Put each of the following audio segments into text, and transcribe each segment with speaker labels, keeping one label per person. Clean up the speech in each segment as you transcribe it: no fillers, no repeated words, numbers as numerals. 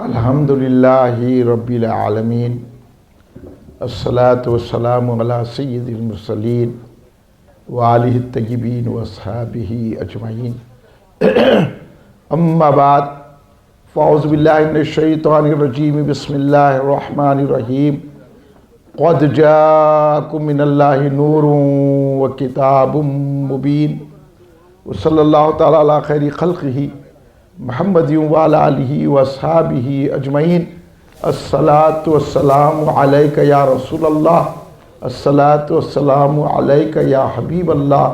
Speaker 1: الحمدللہ رب العالمین الصلاۃ والسلام علی سید المرسلین وآلہ الطیبین واصحابہ اجمعین اما بعد فاعوذ باللہ من الشیطان الرجیم بسم اللہ الرحمن الرحیم قد جاءکم من اللہ نور وکتاب مبین وصلی اللہ تعالی علی خیر خلقہ محمد وعلی آلہ واصحابہ اجمعین الصلاۃ والسلام علیک یا رسول اللہ الصلاۃ والسلام علیک یا حبیب اللہ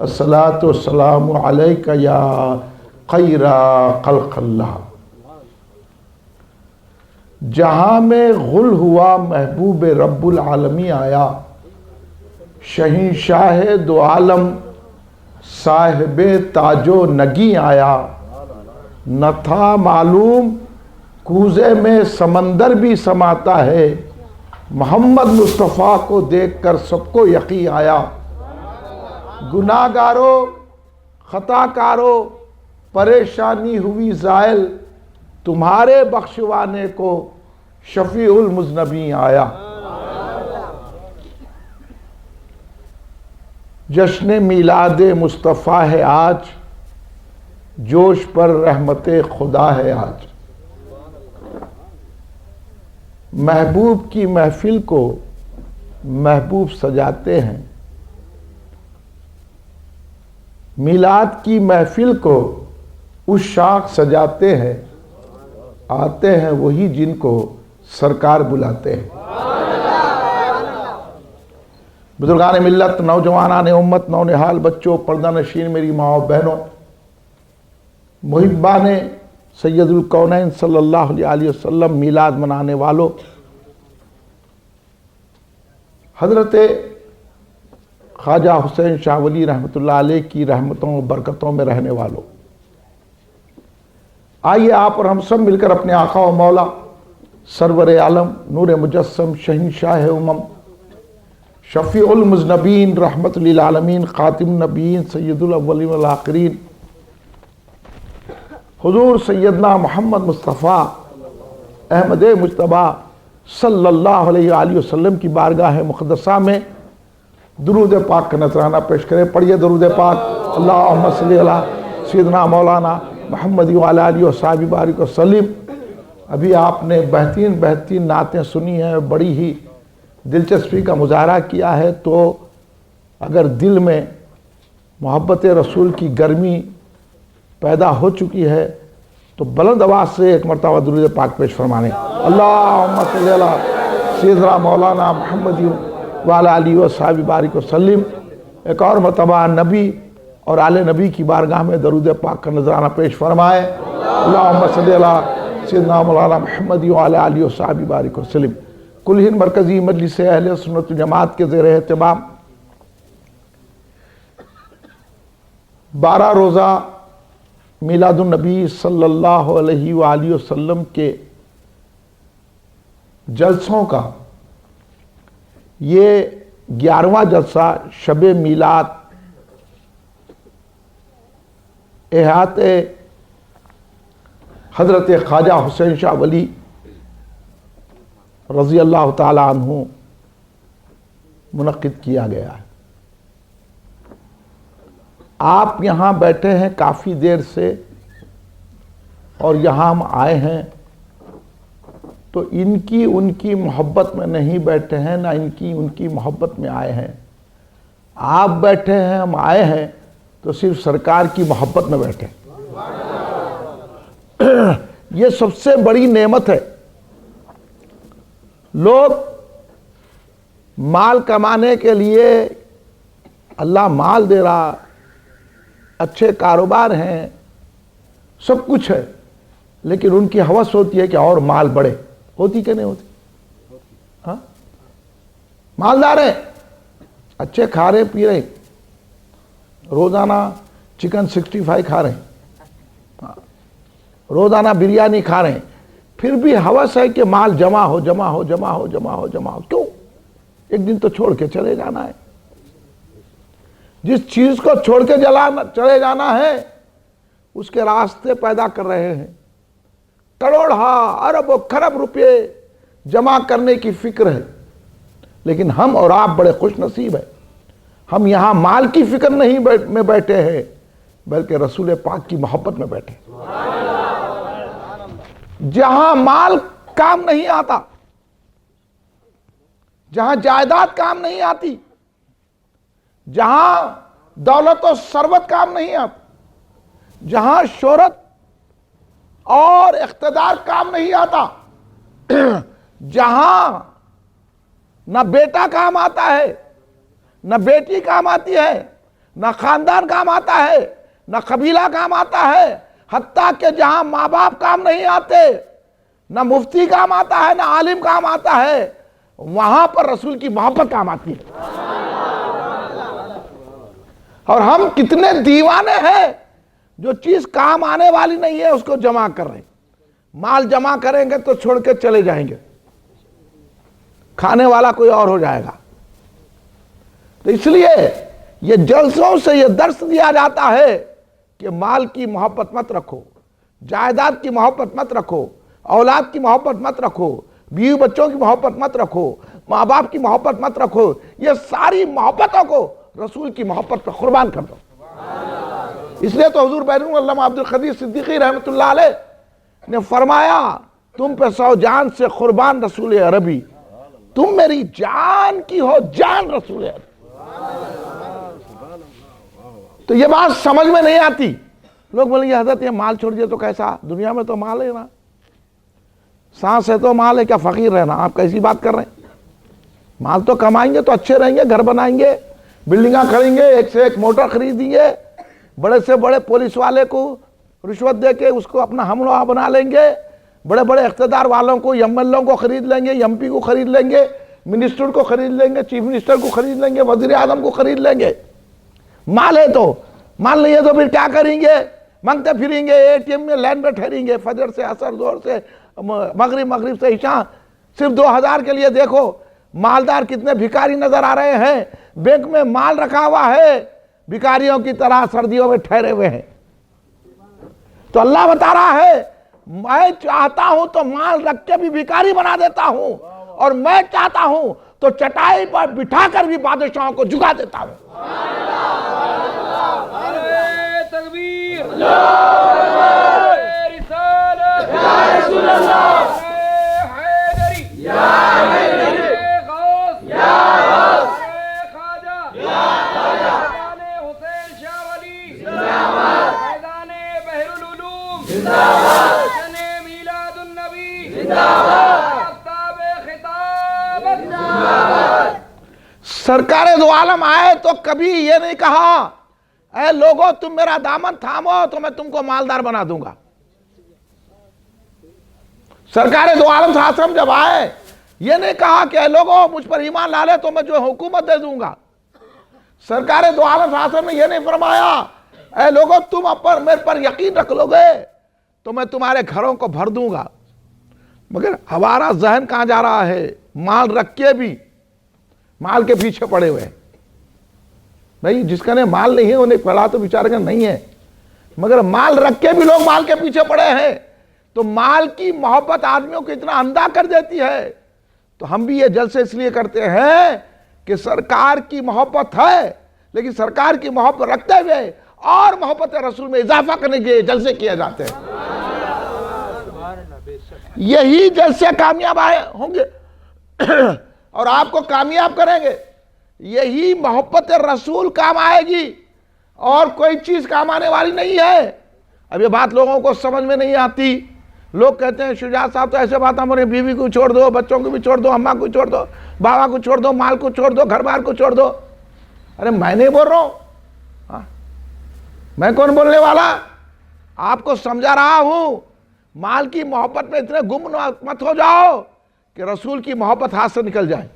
Speaker 1: الصلاۃ والسلام علیک یا خیر خلق اللہ۔ جہاں میں غل ہوا محبوب رب العالمین آیا، شہنشاہ دو عالم صاحب تاج و نگی آیا، نہ تھا معلوم کوزے میں سمندر بھی سماتا ہے، محمد مصطفیٰ کو دیکھ کر سب کو یقین آیا۔ گناہ گاروں خطا کاروں پریشانی ہوئی زائل، تمہارے بخشوانے کو شفیع المذنبین آیا۔ جشن میلاد مصطفیٰ ہے آج، جوش پر رحمت خدا ہے آج۔ محبوب کی محفل کو محبوب سجاتے ہیں، میلاد کی محفل کو عشاق سجاتے ہیں، آتے ہیں وہی جن کو سرکار بلاتے ہیں۔ بزرگان ملت، نوجوانان امت، نونہال بچوں، پردہ نشین میری ماں و بہنوں، محبان سید الکونین صلی اللہ علیہ وسلم، میلاد منانے والوں، حضرت خواجہ حسین شاہ ولی رحمۃ اللہ علیہ کی رحمتوں و برکتوں میں رہنے والوں، آئیے آپ اور ہم سب مل کر اپنے آقا و مولا سرور عالم نور مجسم شہنشاہ امم شفیع المذنبین رحمت للعالمین خاتم النبیین سید الاولین والآخرین حضور سیدنا محمد مصطفیٰ احمد مجتبیٰ صلی اللہ علیہ وآلہ وسلم کی بارگاہ مقدسہ میں درود پاک کا نذرانہ پیش کریں۔ پڑھیے درود پاک۔ اللہم صلی علی سیدنا مولانا محمد وعلی آلہ وصحبہ بارک وسلم۔ ابھی آپ نے بہترین نعتیں سنی ہیں، بڑی ہی دلچسپی کا مظاہرہ کیا ہے، تو اگر دل میں محبت رسول کی گرمی پیدا ہو چکی ہے تو بلند آواز سے ایک مرتبہ درود پاک پیش فرمانے۔ اللہم صلی علی سیدنا مولانا محمد وعلی آلہ وصحبہ بارک وسلم۔ ایک اور مرتبہ نبی اور آل نبی کی بارگاہ میں درود پاک کا نذرانہ پیش فرمائے۔ اللہم صلی علی سیدنا مولانا محمد وعلی آلہ وصحبہ بارک وسلم۔ کل ہند مرکزی مجلس اہل سنت جماعت کے زیر اہتمام 12 روزہ میلاد النبی صلی اللہ علیہ وآلہ وسلم کے جلسوں کا یہ 11واں جلسہ شب میلاد احاطے حضرت خواجہ حسین شاہ ولی رضی اللہ تعالی عنہ منعقد کیا گیا ہے۔ آپ یہاں بیٹھے ہیں کافی دیر سے، اور یہاں ہم آئے ہیں تو ان کی محبت میں نہیں بیٹھے ہیں، نہ ان کی محبت میں آئے ہیں۔ آپ بیٹھے ہیں، ہم آئے ہیں تو صرف سرکار کی محبت میں بیٹھے ہیں۔ یہ سب سے بڑی نعمت ہے۔ لوگ مال کمانے کے لیے، اللہ مال دے رہا، اچھے کاروبار ہیں، سب کچھ ہے، لیکن ان کی ہوس ہوتی ہے کہ اور مال بڑھے۔ ہوتی کہ نہیں ہوتی؟ ہاں، مالدار ہیں، اچھے کھا رہے پی رہے، روزانہ چکن 65 کھا رہے ہیں، روزانہ بریانی کھا رہے ہیں، پھر بھی ہوس ہے کہ مال جمع ہو۔ کیوں؟ ایک دن تو چھوڑ کے چلے جانا ہے۔ جس چیز کو چھوڑ کے چلے جانا ہے اس کے راستے پیدا کر رہے ہیں۔ کروڑہ ارب و خرب روپے جمع کرنے کی فکر ہے، لیکن ہم اور آپ بڑے خوش نصیب ہیں، ہم یہاں مال کی فکر نہیں میں بیٹھے ہیں بلکہ رسول پاک کی محبت میں بیٹھے۔ جہاں مال کام نہیں آتا، جہاں جائیداد کام نہیں آتی، جہاں دولت و ثروت کام نہیں آتی، جہاں شہرت اور اقتدار کام نہیں آتا، جہاں نہ بیٹا کام آتا ہے، نہ بیٹی کام آتی ہے، نہ خاندان کام آتا ہے، نہ قبیلہ کام آتا ہے، حتیٰ کہ جہاں ماں باپ کام نہیں آتے، نہ مفتی کام آتا ہے، نہ عالم کام آتا ہے، وہاں پر رسول کی محبت کام آتی ہے۔ اور ہم کتنے دیوانے ہیں جو چیز کام آنے والی نہیں ہے اس کو جمع کر رہے ہیں۔ مال جمع کریں گے تو چھوڑ کے چلے جائیں گے، کھانے والا کوئی اور ہو جائے گا۔ تو اس لیے یہ جلسوں سے یہ درس دیا جاتا ہے کہ مال کی محبت مت رکھو، جائیداد کی محبت مت رکھو، اولاد کی محبت مت رکھو، بیوی بچوں کی محبت مت رکھو، ماں باپ کی محبت مت رکھو، یہ ساری محبتوں کو رسول کی محبت پر قربان کر دو۔ اس لیے تو حضور بیرون علامہ عبدالقدیر صدیقی رحمۃ اللہ علیہ نے فرمایا، تم پہ 100 جان سے قربان رسول عربی، تم میری جان کی ہو جان رسول عربی۔ تو یہ بات سمجھ میں نہیں آتی، لوگ بولیں گے حضرت یہ مال چھوڑ دیا تو کیسا، دنیا میں تو مال ہے نا، سانس ہے تو مال ہے، کیا فقیر رہنا، آپ کیسی بات کر رہے ہیں؟ مال تو کمائیں گے تو اچھے رہیں گے، گھر بنائیں گے، بلڈنگاں کھڑیں گے، ایک سے ایک موٹر خریدیں گے، بڑے سے بڑے پولیس والے کو رشوت دے کے اس کو اپنا ہم راہ بنا لیں گے، بڑے بڑے اقتدار والوں کو، ایم ایل اے کو خرید لیں گے، ایم پی کو خرید لیں گے، منسٹر کو خرید لیں گے، چیف منسٹر کو خرید لیں گے، وزیر اعظم کو خرید لیں گے۔ مال ہے تو، مال نہیں ہے تو پھر کیا کریں گے؟ مانگتے پھریں گے، اے ٹی ایم میں لائن میں ٹھہریں گے، فجر سے عصر، ظہر سے مغرب سے عشاء، صرف 2000 کے لیے دیکھو مالدار کتنے بھکاری نظر آ رہے ہیں، بینک میں مال رکھا ہوا ہے، بھکاریوں کی طرح سردیوں میں ٹھہرے ہوئے ہیں۔ تو اللہ بتا رہا ہے میں چاہتا ہوں تو مال رکھ کے بھی بھکاری بنا دیتا ہوں، اور میں چاہتا ہوں تو چٹائی پر بٹھا کر بھی بادشاہوں کو جھکا دیتا ہوں۔ سرکار دو عالم آئے تو کبھی یہ نہیں کہا اے لوگوں تم میرا دامن تھامو تو میں تم کو مالدار بنا دوں گا۔ سرکار دو عالم صلی اللہ علیہ وسلم جب آئے یہ نہیں کہا کہ اے لوگوں مجھ پر ایمان لا لے تو میں جو حکومت دے دوں گا۔ سرکار دو عالم صلی اللہ علیہ وسلم نے یہ نہیں فرمایا اے لوگوں تم میرے پر یقین رکھ لو گے تو میں تمہارے گھروں کو بھر دوں گا۔ مگر ہمارا ذہن کہاں جا رہا ہے؟ مال رکھ کے بھی مال کے پیچھے پڑے ہوئے ہیں۔ بھائی جس کا نے مال نہیں ہے انہیں پڑا تو بیچارے کا نہیں ہے، مگر مال رکھ کے بھی لوگ مال کے پیچھے پڑے ہیں۔ تو مال کی محبت آدمیوں کو اتنا اندھا کر دیتی ہے۔ تو ہم بھی یہ جلسے اس لیے کرتے ہیں کہ سرکار کی محبت ہے، لیکن سرکار کی محبت رکھتے ہوئے اور محبت رسول میں اضافہ کرنے کے جلسے کیے جاتے ہیں۔ یہی جلسے کامیاب ہوں گے اور آپ کو کامیاب کریں گے، یہی محبت رسول کام آئے گی، اور کوئی چیز کام آنے والی نہیں ہے۔ اب یہ بات لوگوں کو سمجھ میں نہیں آتی۔ لوگ کہتے ہیں شجاع صاحب تو ایسے بات ہمارے بیوی کو چھوڑ دو، بچوں کو بھی چھوڑ دو، اماں کو چھوڑ دو، بابا کو چھوڑ دو، مال کو چھوڑ دو، گھر بار کو چھوڑ دو۔ ارے میں نہیں بول رہا ہوں، میں کون بولنے والا؟ آپ کو سمجھا رہا ہوں مال کی محبت میں اتنے گم مت ہو جاؤ کہ رسول کی محبت ہاتھ سے نکل جائے۔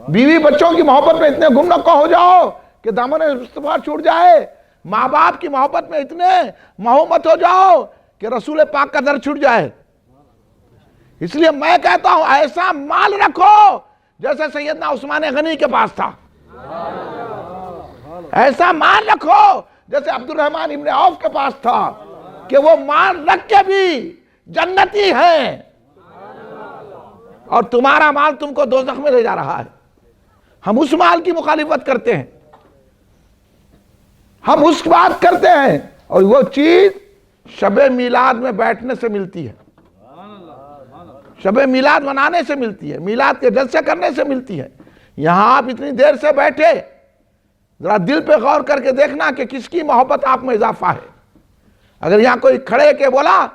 Speaker 1: بیوی بچوں کی محبت میں اتنے گم نہ ہو جاؤ کہ دامن مصطفیٰ چھوٹ جائے۔ ماں باپ کی محبت میں اتنے مہو مت ہو جاؤ کہ رسول پاک کا در چھوٹ جائے۔ اس لیے میں کہتا ہوں ایسا مال رکھو جیسے سیدنا عثمان غنی کے پاس تھا، ایسا مال رکھو جیسے عبد الرحمن ابن عوف کے پاس تھا، کہ وہ مال رکھ کے بھی جنتی ہیں، اور تمہارا مال تم کو دوزخ میں لے جا رہا ہے۔ ہم اس مال کی مخالفت کرتے ہیں، ہم اس بات کرتے ہیں، اور وہ چیز شب میلاد میں بیٹھنے سے ملتی ہے، شب میلاد منانے سے ملتی ہے، میلاد کے جلسے کرنے سے ملتی ہے۔ یہاں آپ اتنی دیر سے بیٹھے، ذرا دل پہ غور کر کے دیکھنا کہ کس کی محبت آپ میں اضافہ ہے۔ اگر یہاں کوئی کھڑے کے بولا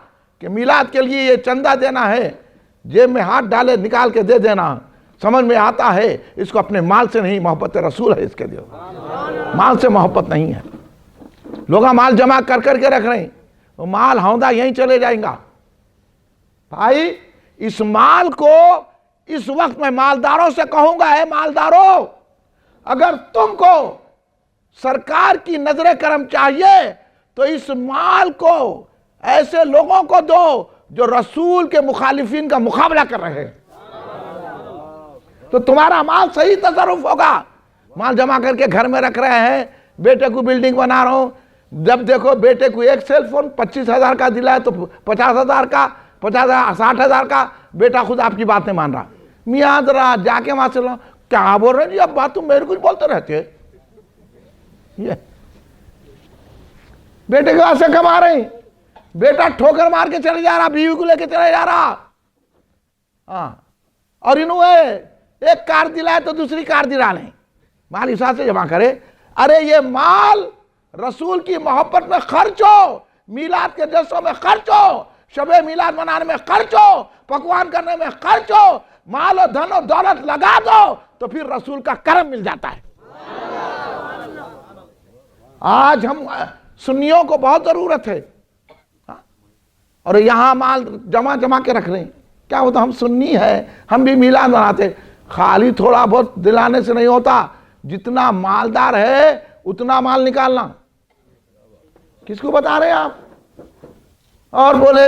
Speaker 1: کہ میلاد کے لیے یہ چندہ دینا ہے، جیب میں ہاتھ ڈالے نکال کے دے دینا، سمجھ میں آتا ہے اس کو اپنے مال سے نہیں، محبت رسول ہے اس کے لیے، مال سے محبت نہیں ہے۔ لوگ مال جمع کر کر کے رکھ رہے ہیں، وہ مال ہوندا یہیں چلے جائیں گا۔ بھائی اس مال کو اس وقت میں مالداروں سے کہوں گا، اے مالداروں، اگر تم کو سرکار کی نظر کرم چاہیے تو اس مال کو ایسے لوگوں کو دو جو رسول کے مخالفین کا مقابلہ کر رہے ہیں، تو تمہارا مال صحیح تصرف ہوگا۔ مال جمع کر کے گھر میں رکھ رہے ہیں، بیٹے کو بلڈنگ بنا رہا ہوں، جب دیکھو بیٹے کو ایک سیل فون 25,000 کا دلا ہے تو 50,000 کا، 60,000 کا، بیٹا خود آپ کی بات نہیں مان رہا۔ میاں ذرا جا کے وہاں سے لو، کیا بول رہے ہیں جی اب بات تم میرے کچھ بولتے رہتے، یہ بیٹے کے واسطے کما رہے ہیں، بیٹا ٹھوکر مار کے چلے جا رہا، بیوی کو لے کے چلے جا رہا، ہاں، اور انہوں نے ایک کار دلائے تو دوسری کار دلا لیں، مال حساب سے جمع کرے۔ ارے یہ مال رسول کی محبت میں خرچ ہو، میلاد کے جلسوں میں خرچ ہو، شب میلاد منانے میں خرچ ہو، پکوان کرنے میں خرچ ہو، مال و دھن و دولت لگا دو تو پھر رسول کا کرم مل جاتا ہے۔ آج ہم سنیوں کو بہت ضرورت ہے، اور یہاں مال جمع کے رکھ رہے ہیں، کیا ہوتا؟ ہم سنی ہے، ہم بھی میلاد مناتے، خالی تھوڑا بہت دلانے سے نہیں ہوتا، جتنا مالدار ہے اتنا مال نکالنا۔ کس کو بتا رہے ہیں آپ؟ اور بولے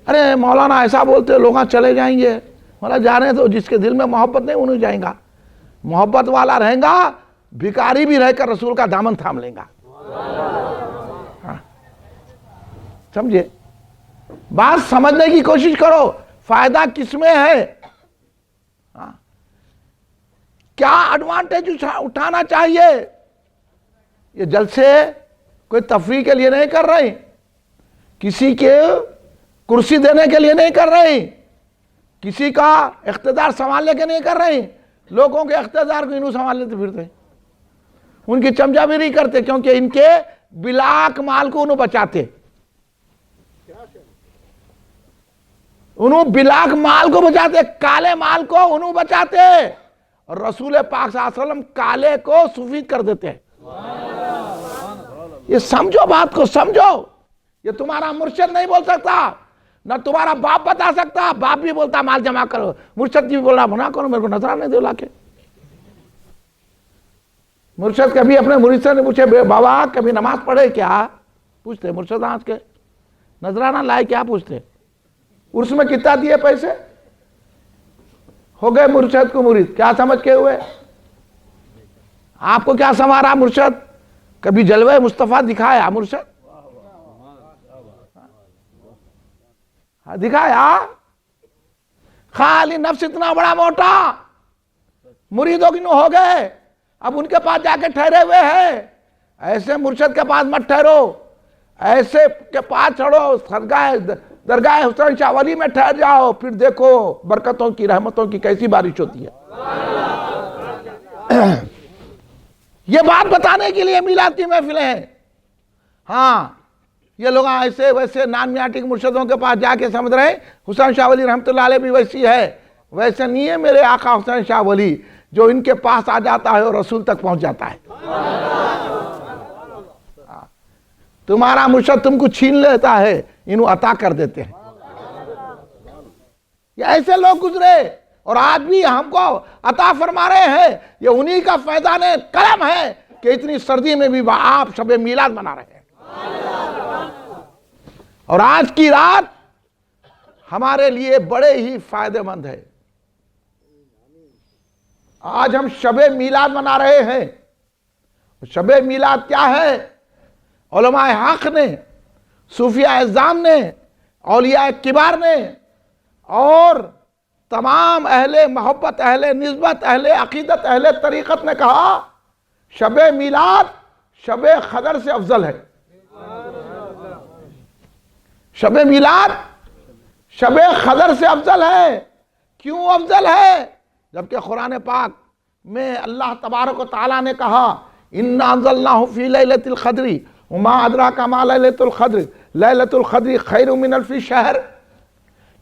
Speaker 1: ارے مولانا ایسا بولتے لوگ چلے جائیں گے، مولانا جانے تو جس کے دل میں محبت نہیں انہیں جائیں گا، محبت والا رہیں گا، بھکاری بھی رہ کر رسول کا دامن تھام لیں گا۔ سمجھے؟ بات سمجھنے کی کوشش کرو، فائدہ کس میں ہے، کیا ایڈوانٹیج اٹھانا چاہیے۔ یہ جلسے کوئی تفریح کے لیے نہیں کر رہے، کسی کے کرسی دینے کے لیے نہیں کر رہے، کسی کا اقتدار سنبھالنے کے نہیں کر رہے، لوگوں کے اقتدار کو انہوں سنبھال لیتے پھرتے، ان کی چمچہ بھی نہیں کرتے، کیونکہ ان کے بلاک مال کو انہوں بچاتے، انہوں بلاک مال کو بچاتے، کالے مال کو انہوں بچاتے، اور رسول پاک صلی اللہ علیہ وسلم کالے کو سفید کر دیتے ہیں۔ یہ سمجھو، بات کو سمجھو، یہ تمہارا مرشد نہیں بول سکتا، نہ تمہارا باپ بتا سکتا، باپ بھی بولتا مال جمع کرو، مرشد بھی بول رہا بنا کرو، میرے کو نذرانے دو لا کے۔ مرشد کبھی اپنے مرید سے نے پوچھے بابا کبھی نماز پڑھے کیا؟ پوچھتے مرشد آج کے نذرانہ لائے کیا؟ پوچھتے عرس میں کتنا دیے پیسے؟ ہو گئے مرشد کو مرید، کیا سمجھ کے ہوئے؟ آپ کو کیا سنوارا مرشد؟ کبھی جلوہ مصطفیٰ دکھایا مرشد؟ دکھایا؟ خالی نفس اتنا بڑا موٹا، مریدوں کی ہو گئے، اب ان کے پاس جا کے ٹھہرے ہوئے ہیں۔ ایسے مرشد کے پاس مت ٹھہرو، ایسے کے پاس چڑھو، درگاہ حسین شاہ ولی میں ٹھہر جاؤ، پھر دیکھو برکتوں کی رحمتوں کی کیسی بارش ہوتی ہے۔ یہ بات بتانے کے لیے میلاد کی محفلیں ہیں۔ ہاں یہ لوگ ایسے ویسے نان میاٹک مرشدوں کے پاس جا کے سمجھ رہے ہیں حسین شاہ ولی رحمت اللہ علیہ بھی ویسی ہے، ویسے نہیں ہے میرے آقا حسین شاہ ولی، جو ان کے پاس آ جاتا ہے اور رسول تک پہنچ جاتا ہے۔ تمہارا مرشد تم کو چھین لیتا ہے، انہوں عطا کر دیتے ہیں۔ یہ ایسے لوگ گزرے اور آج بھی ہم کو عطا فرما رہے ہیں، یہ انہی کا فیضان کرم ہے کہ اتنی سردی میں بھی آپ شب میلاد منا رہے ہیں۔ اور آج کی رات ہمارے لیے بڑے ہی فائدہ مند ہے۔ آج ہم شب میلاد منا رہے ہیں۔ شب میلاد کیا ہے؟ علماء حق نے صوفیاء اعظام نے، اولیاء کبار نے، اور تمام اہل محبت، اہل نسبت، اہل عقیدت، اہل طریقت نے کہا شب میلاد شب قدر سے افضل ہے. شب میلاد شب قدر سے افضل ہے. کیوں افضل ہے؟ جبکہ قرآن پاک میں اللہ تبارک و تعالیٰ نے کہا اِنَّا أَنزَلْنَاهُ فِي لَيْلَةِ الْقَدْرِ وَمَا أَدْرَاكَ مَا لَيْلَةُ الْقَدْرِ لَيْلَةُ الْقَدْرِ خَيْرٌ مِّنَ أَلْفِ شَهْرٍ،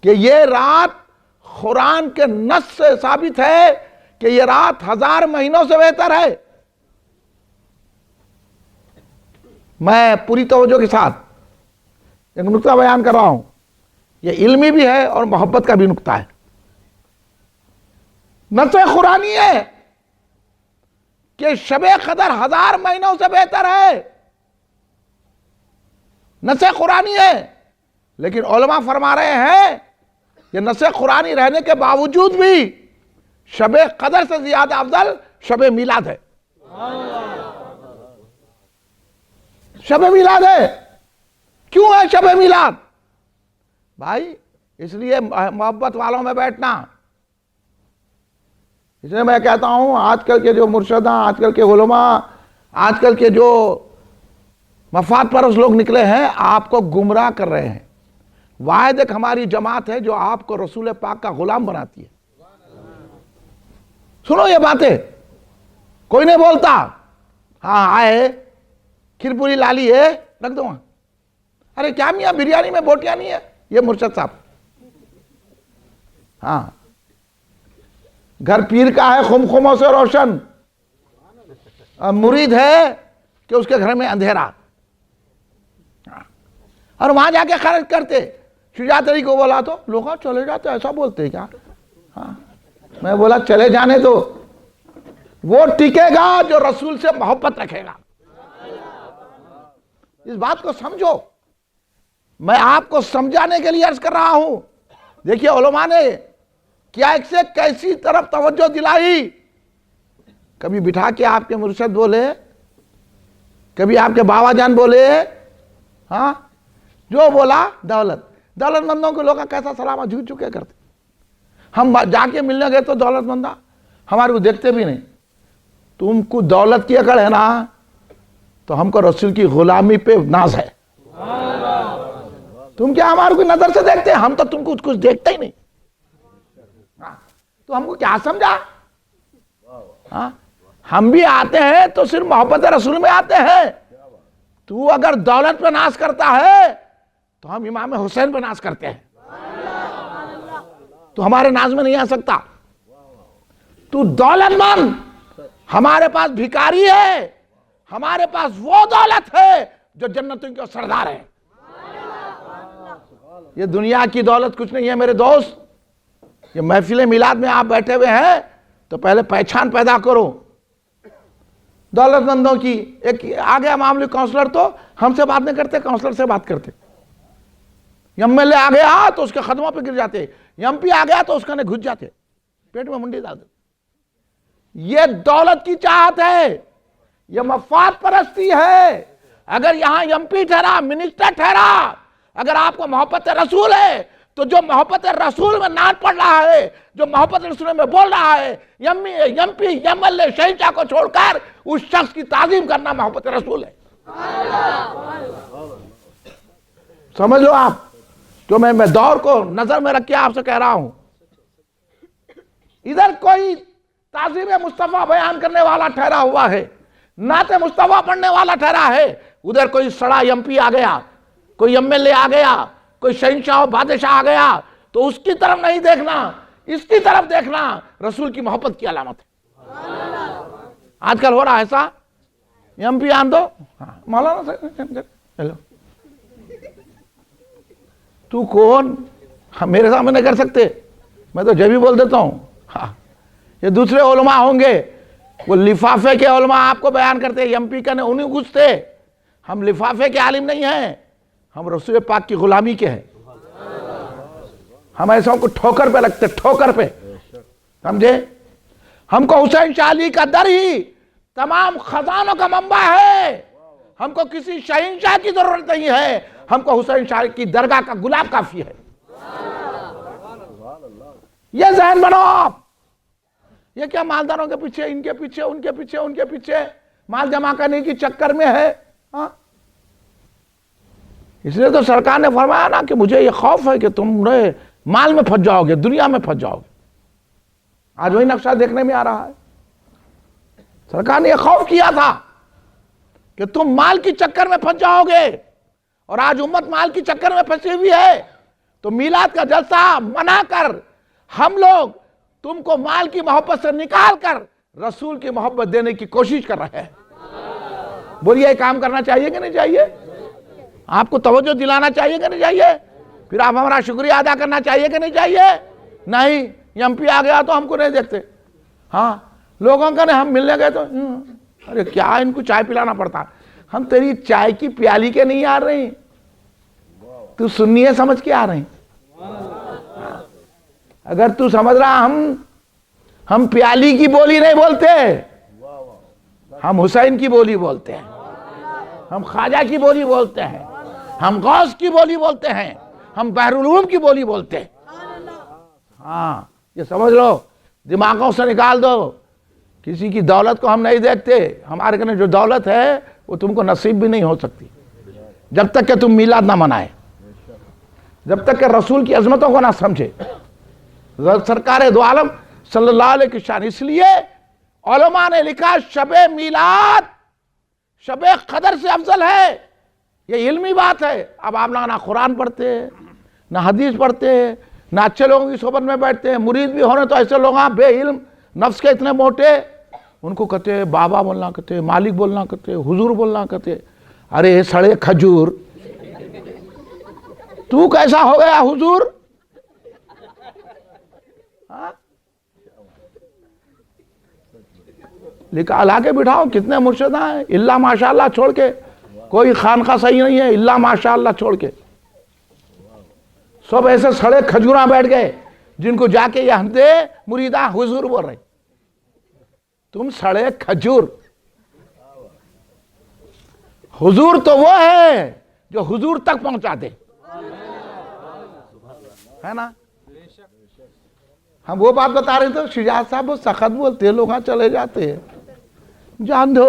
Speaker 1: کہ یہ رات قرآن کے نص سے ثابت ہے کہ یہ رات 1000 مہینوں سے بہتر ہے. میں پوری توجہ کے ساتھ ایک نقطہ بیان کر رہا ہوں، یہ علمی بھی ہے اور محبت کا بھی نقطہ ہے. نص قرآنی ہے کہ شب قدر 1000 مہینوں سے بہتر ہے. نص قرآنی ہے، لیکن علماء فرما رہے ہیں کہ نص قرآنی رہنے کے باوجود بھی شب قدر سے زیادہ افضل شب میلاد ہے. شب میلاد ہے. کیوں ہے شب میلاد؟ بھائی اس لیے محبت والوں میں بیٹھنا. اس لیے میں کہتا ہوں آج کل کے جو مرشداں، آج کل کے علماء، آج کل کے جو مفاد پرست لوگ نکلے ہیں آپ کو گمراہ کر رہے ہیں. واحد ایک ہماری جماعت ہے جو آپ کو رسول پاک کا غلام بناتی ہے. سنو یہ باتیں، کوئی نہیں بولتا ہاں آئے کھیر پوری لالی ہے رکھ دو وہاں. ارے کیا میاں بریانی میں بوٹیاں نہیں ہے؟ یہ مرشد صاحب ہاں گھر پیر کا ہے خمخموں سے روشن، مرید ہے کہ اس کے گھر میں اندھیرا، اور وہاں جا کے خرچ کرتے. شجاعت علی کو بولا تو لوگ چلے جاتے، ایسا بولتے کیا؟ ہاں میں بولا چلے جانے دو، وہ ٹکے گا جو رسول سے محبت رکھے گا. اس بات کو سمجھو، میں آپ کو سمجھانے کے لیے عرض کر رہا ہوں. دیکھیے علماء نے کیا ایک سے کیسی طرف توجہ دلائی. کبھی بٹھا کے آپ کے مرشد بولے، کبھی آپ کے بابا جان بولے، ہاں جو بولا دولت مندوں کے لوگ کیسا سلامہ جھوٹ چکے کرتے. ہم جا کے ملنے گئے تو دولت مندہ ہمارے کو دیکھتے بھی نہیں. تم کو دولت کی اکڑ ہے نا تو ہم کو رسول کی غلامی پہ ناز ہے. تم کیا ہمارے کو نظر سے دیکھتے ہیں؟ ہم تو تم کو کچھ دیکھتے ہی نہیں. تو ہم کو کیا سمجھا؟ ہم بھی آتے ہیں تو صرف محبت رسول میں آتے ہیں. تو اگر دولت پہ ناز کرتا ہے تو ہم امام حسین پہ ناز کرتے ہیں. تو ہمارے ناز میں نہیں آ سکتا. تو دولت مند، ہمارے پاس بھکاری ہے، ہمارے پاس وہ دولت ہے جو جنتوں کا سردار ہے. یہ دنیا کی دولت کچھ نہیں ہے میرے دوست. یہ محفل میلاد میں آپ بیٹھے ہوئے ہیں تو پہلے پہچان پیدا کرو دولت مندوں کی. ایک آگیا معاملے کونسلر تو ہم سے بات نہیں کرتے، کونسلر سے بات کرتے. ایم ایل اے آ گیا تو اس کے قدموں پہ گر جاتے، ایم پی آ گیا تو اس کا نے گھس جاتے، پیٹ میں منڈی ڈال دیتے. یہ دولت کی چاہت ہے، یہ مفاد پرستی ہے. اگر یہاں ایم پی ٹھہرا، منسٹر ٹھہرا، اگر آپ کو محبت رسول ہے تو جو محبت رسول میں نعت پڑھ رہا ہے، جو محبت رسول میں بول رہا ہے، M P M L A شہنشاہ کو چھوڑ کر اس شخص کی تعظیم کرنا محبت رسول ہے. سمجھ لو آپ. جو میں دور کو نظر میں رکھ کے آپ سے کہہ رہا ہوں. ادھر کوئی تعظیم مصطفیٰ بیان کرنے والا ٹھہرا ہوا ہے، نعت مصطفیٰ پڑھنے والا ٹھہرا ہے. ادھر کوئی سڑا ایم پی آ گیا، کوئی ایم ایل اے آ گیا، کوئی شہنشاہ و بادشاہ آ گیا تو اس کی طرف نہیں دیکھنا، اس کی طرف دیکھنا رسول کی محبت کی علامت ہے. آج کل ہو رہا ایسا، ایم پی آن دو مولانا ہیلو تو کون؟ ہم میرے سامنے نہیں کر سکتے، میں تو جب ہی بول دیتا ہوں. یہ دوسرے علماء ہوں گے، وہ لفافے کے علماء آپ کو بیان کرتے، ایم پی کا انہیں گھستے. ہم لفافے کے عالم نہیں ہیں، ہم رسول پاک کی غلامی کے ہیں. ہم ایسوں کو ٹھوکر پہ لگتے، ٹھوکر پہ. سمجھے؟ ہم کو حسین شاہ علی کا در ہی تمام خزانوں کا منبع ہے. ہم کو کسی شہنشاہ کی ضرورت نہیں ہے، ہم کو حسین شاہ کی درگاہ کا گلاب کافی ہے. یہ ذہن بناؤ آپ. یہ کیا مالداروں کے پیچھے، ان کے پیچھے، ان کے پیچھے، ان کے پیچھے مال جمع کرنے کی چکر میں ہے. اس لیے تو سرکار نے فرمایا نا کہ مجھے یہ خوف ہے کہ تم مال میں پھنس جاؤ گے، دنیا میں پھنس جاؤ گے. آج وہی نقشہ دیکھنے میں آ رہا ہے. سرکار نے یہ خوف کیا تھا کہ تم مال کی چکر میں پھنس جاؤ گے، اور آج امت مال کی چکر میں پھنسی ہوئی ہے. تو میلاد کا جلسہ منا کر ہم لوگ تم کو مال کی محبت سے نکال کر رسول کی محبت دینے کی کوشش کر رہے ہیں. بولیے یہ کام کرنا چاہیے کہ نہیں چاہیے؟ آپ کو توجہ دلانا چاہیے کہ نہیں چاہیے؟ پھر آپ ہمارا شکریہ ادا کرنا چاہیے کہ نہیں چاہیے؟ نہیں، ایم پی آ گیا تو ہم کو نہیں دیکھتے. ہاں لوگوں کا ہم ملنے گئے تو ارے کیا ان کو چائے پلانا پڑتا. ہم تیری چائے کی پیالی کے نہیں آ رہے ہیں، تو سنی ہے سمجھ کے آ رہے ہیں. اگر تو سمجھ رہا ہم پیالی کی بولی نہیں بولتے، ہم حسین کی بولی بولتے ہیں، ہم خواجہ کی بولی بولتے ہیں، ہم غوث کی بولی بولتے ہیں، ہم بحر العلوم کی بولی بولتے ہیں. ہاں یہ سمجھ لو، دماغوں سے نکال دو. کسی کی دولت کو ہم نہیں دیکھتے. ہمارے کنے جو دولت ہے وہ تم کو نصیب بھی نہیں ہو سکتی جب تک کہ تم میلاد نہ منائے، جب تک کہ رسول کی عظمتوں کو نہ سمجھے. سرکار دو عالم صلی اللہ علیہ کی شان. اس لیے علماء نے لکھا شب میلاد شب قدر سے افضل ہے. یہ علمی بات ہے. اب آپ نہ قرآن پڑھتے ہیں، نہ حدیث پڑھتے ہیں، نہ اچھے لوگوں کی صحبت میں بیٹھتے ہیں. مرید بھی ہونے تو ایسے لوگ ہیں بے علم، نفس کے اتنے موٹے، ان کو کہتے ہیں بابا بولنا کہتے ہیں، مالک بولنا کہتے ہیں، حضور بولنا کہتے ہیں. ارے سڑے کھجور، تو کیسا ہو گیا حضور؟ لکھا لا کے بٹھاؤ. کتنے مرشد ہیں اللہ ماشاءاللہ چھوڑ کے، کوئی خانقاہ صحیح نہیں ہے اللہ ماشاءاللہ چھوڑ کے. سب ایسے سڑے کھجوراں بیٹھ گئے جن کو جا کے یہ دے مریداں حضور بول رہے. تم سڑے کھجور. حضور تو وہ ہے جو حضور تک پہنچا دے، ہے نا. ہم وہ بات بتا رہے تھے شجاعت صاحب وہ سخت بولتے ہیں، لوگ ہاں چلے جاتے ہیں. جان دو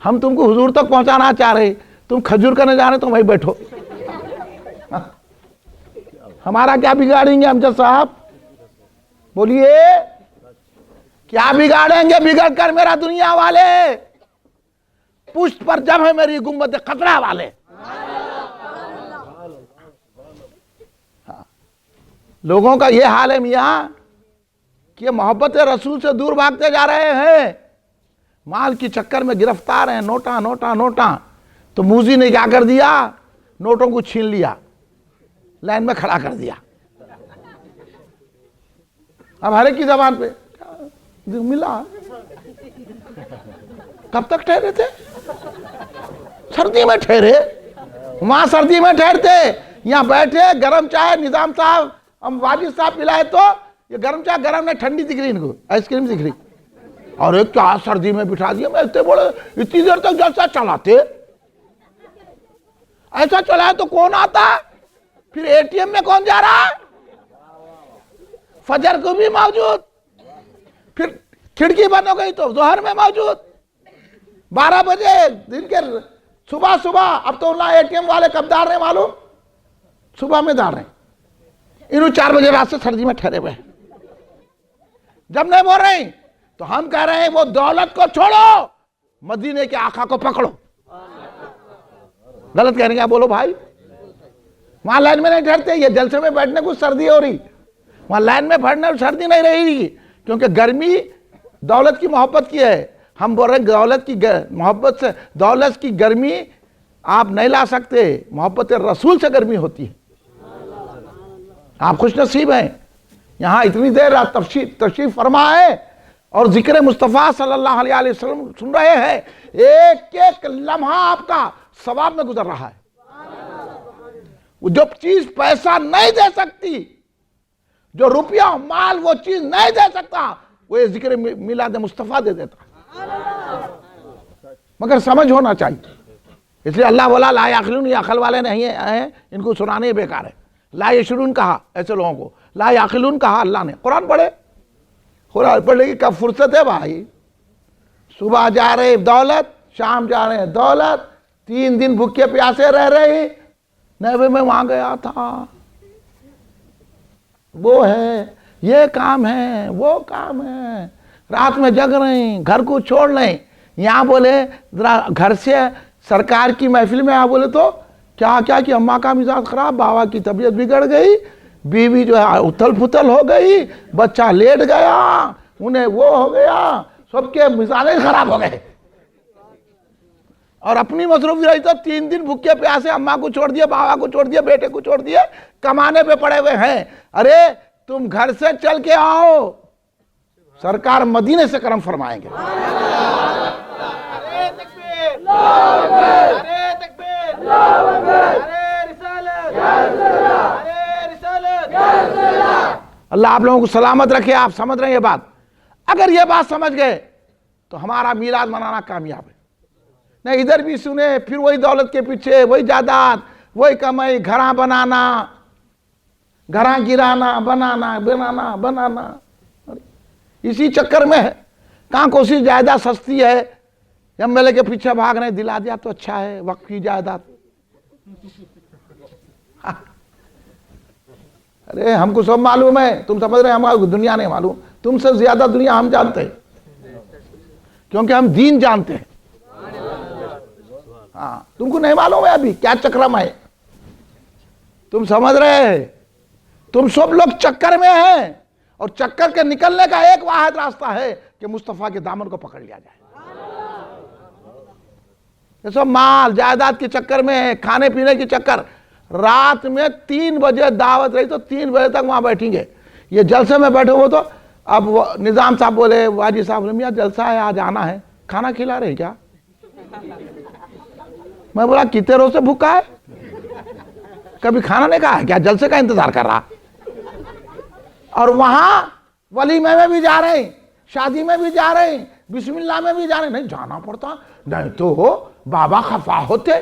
Speaker 1: ہم تم کو حضور تک پہنچانا چاہ رہے، تم کھجور کرنے جا رہے تو وہیں بیٹھو. ہمارا کیا بگاڑیں گے امجد صاحب؟ بولیے کیا بگاڑیں گے؟ بگڑ کر میرا دنیا والے پشت پر جب ہے میری گنبد خطرہ والے. لوگوں کا یہ حال ہے میاں کہ محبت رسول سے دور بھاگتے جا رہے ہیں، مال کی چکر میں گرفتار ہیں. نوٹاں نوٹاں نوٹاں. تو موزی نے کیا کر دیا؟ نوٹوں کو چھین لیا، لائن میں کھڑا کر دیا. اب ہر ایک کی زبان پہ ملا. کب تک ٹھہرے تھے؟ سردی میں ٹھہرے. وہاں سردی میں ٹھہرتے، یہاں بیٹھے گرم چائے نظام صاحب ہم واجد صاحب پلائے تو یہ گرم چائے گرم نہیں ٹھنڈی دکھ رہی، ان کو آئس کریم دکھ رہی. اور ایک کیا سردی میں بٹھا دیا. میں اتنے بڑے اتنی دیر تک جلسہ چلاتے، ایسا چلائے تو کون آتا؟ پھر اے ٹی ایم میں کون جا رہا؟ فجر کو بھی موجود، پھر کھڑکی بند ہو گئی تو ظہر میں موجود. 12 بجے دن کے صبح. اب تو اللہ اے ٹی ایم والے کب دار رہے ہیں معلوم؟ صبح میں دار رہے ہیں. انہوں 4 بجے رات سے سردی میں ٹھہرے ہوئے. جب نہیں بول رہے ہیں تو ہم کہہ رہے ہیں وہ دولت کو چھوڑو، مدینے کے آقا کو پکڑو. غلط کہہ رہے ہیں، بولو بھائی. وہاں لائن میں نہیں ٹھہرتے. یہ جلسے میں بیٹھنے کو سردی ہو رہی، وہاں لائن میں بیٹھنے کو سردی نہیں رہی، کیونکہ گرمی دولت کی محبت کی ہے. ہم بول رہے ہیں دولت کی محبت سے، دولت کی گرمی آپ نہیں لا سکتے، محبت رسول سے گرمی ہوتی ہے. آپ خوش نصیب ہیں یہاں اتنی دیر تشریف فرما ہے اور ذکر مصطفیٰ صلی اللہ علیہ وسلم سن رہے ہیں. ایک ایک لمحہ آپ کا ثواب میں گزر رہا ہے. جو چیز پیسہ نہیں دے سکتی، جو روپیہ مال وہ چیز نہیں دے سکتا، وہ یہ ذکر میلاد مصطفیٰ دے دیتا. مگر سمجھ ہونا چاہیے. اس لیے اللہ بولا لا یعقلون، یہ عقل والے نہیں ہیں، ان کو سنانے بیکار ہے۔ لا یشعرون کہا ایسے لوگوں کو، لا یعقلون کہا اللہ نے۔ قرآن پڑھے، قرآن پڑھنے کی کب فرصت ہے بھائی؟ صبح جا رہے دولت، شام جا رہے ہیں دولت، 3 دن بھوکے پیاسے رہ رہے ہیں۔ نہیں میں وہاں گیا تھا، وہ ہے، یہ کام ہے، وہ کام ہے، رات میں جگ رہے ہیں، گھر کو چھوڑ رہے ہیں۔ یہاں بولے ذرا گھر سے سرکار کی محفل میں بولے تو کیا کیا کہ اماں کا مزاج خراب، بابا کی طبیعت بگڑ گئی، بیوی جو ہے اتھل پھتل ہو گئی، بچہ لیٹ گیا، انہیں وہ ہو گیا، سب کے مزاج خراب ہو گئے۔ اور اپنی مصروفی رہی تو 3 دن بھوکے پیاسے اماں کو چھوڑ دیا، بابا کو چھوڑ دیا، بیٹے کو چھوڑ دیا، کمانے پہ پڑے ہوئے ہیں۔ ارے تم گھر سے چل کے آؤ، سرکار مدینے سے کرم فرمائیں گے۔ اللہ آپ لوگوں کو سلامت رکھے۔ آپ سمجھ رہے ہیں یہ بات؟ اگر یہ بات سمجھ گئے تو ہمارا میلاد منانا کامیاب ہے۔ نہیں ادھر بھی سنے، پھر وہی دولت کے پیچھے، وہی جائیداد، وہی کمائی، گھراں بنانا، گھراں گرانا، بنانا، اسی چکر میں ہے۔ کہاں کوشش جائیداد سستی ہے، ایم ایل اے کے پیچھے بھاگ رہے، دلا دیا تو اچھا ہے، وقف کی جائیداد۔ ارے ہم کو سب معلوم ہے، تم سمجھ رہے ہیں ہمارا دنیا نہیں معلوم؟ تم سے زیادہ دنیا ہم جانتے ہیں، کیونکہ ہم دین جانتے ہیں۔ ہاں تم کو نہیں معلوم ہے ابھی کیا چکرم ہے، تم سمجھ رہے ہیں؟ تم سب لوگ چکر میں ہیں، اور چکر کے نکلنے کا ایک واحد راستہ ہے کہ مصطفیٰ کے دامن کو پکڑ لیا جائے۔ یہ سب مال جائیداد کے چکر میں ہے، کھانے پینے کے چکر۔ رات میں 3 بجے دعوت رہی تو 3 بجے تک وہاں بیٹھیں گے۔ یہ جلسے میں بیٹھے ہوئے تو اب نظام صاحب بولے، واجی صاحب بولے میاں جلسہ ہے آج آنا ہے، کھانا کھلا رہے کیا؟ میں بولا کتنے روز سے بھوکا ہے، کبھی کھانا نہیں کھایا کیا؟ جلسے کا انتظار کر رہا۔ اور وہاں ولیمے میں بھی جا رہے ہیں، شادی میں بھی جا رہے ہیں، بسم اللہ میں بھی جا رہے ہیں۔ نہیں جانا پڑتا، نہیں تو بابا خفا ہوتے۔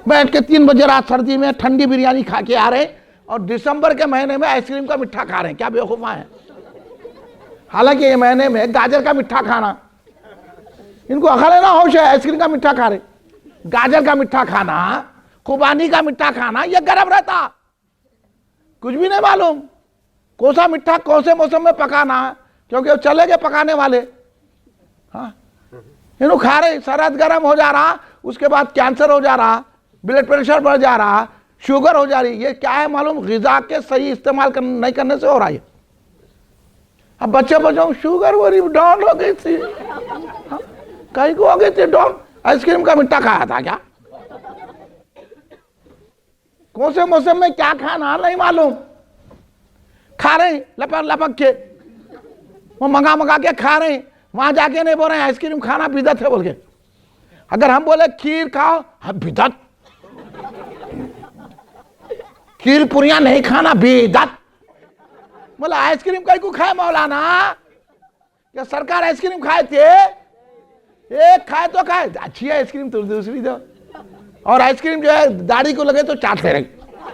Speaker 1: بیٹھ کے 3 بجے رات سردی میں ٹھنڈی بریانی کھا کے آ رہے ہیں، اور دسمبر کے مہینے میں آئس کریم کا مٹھا کھا رہے ہیں۔ کیا بے وقوفاں ہیں؟ حالانکہ یہ مہینے میں گاجر کا مٹھا کھانا، ان کو عقل ہے نا ہوش ہے، آئس کریم کا مٹھا کھا رہے، گاجر کا مٹھا کھانا، خوبانی کا مٹھا کھانا، یہ گرم رہتا، کچھ بھی نہیں معلوم کون سا مٹھا کون سے موسم میں پکانا، کیونکہ وہ چلے گئے پکانے والے۔ ہاں انہوں کھا رہے، سرد گرم ہو جا رہا، اس کے بعد کینسر ہو جا رہا، بلڈ پریشر بڑھ جا رہا، شوگر ہو جا رہی۔ یہ کیا ہے معلوم؟ غذا کے صحیح استعمال نہیں کرنے سے ہو رہا ہے۔ اب بچے بچوں شوگر وری ڈاؤن ہو گئی تھی، کہیں کو ہو گئی تھی ڈاؤن، آئس کریم کا مٹھا کھایا تھا کیا؟ کون سے موسم میں کیا کھانا نہیں معلوم، کھا رہے ہیں لپک لپک کے، وہ منگا کے کھا رہے ہیں۔ وہاں جا کے نہیں بول رہے ہیں آئس کریم کھانا بدعت ہے بول کے۔ اگر ہم بولے کھیر کھاؤ، بدعت، کھیر پوریاں نہیں کھانا بدعت۔ بولا آئس کریم کہیں کو کھائے مولانا؟ کیا سرکار آئس کریم کھائے تھے؟ ایک کھائے تو کھائے، اچھی ہے آئس کریم تو دوسری دو، اور آئس کریم جو ہے داڑھی کو لگے تو چاٹتے رہے۔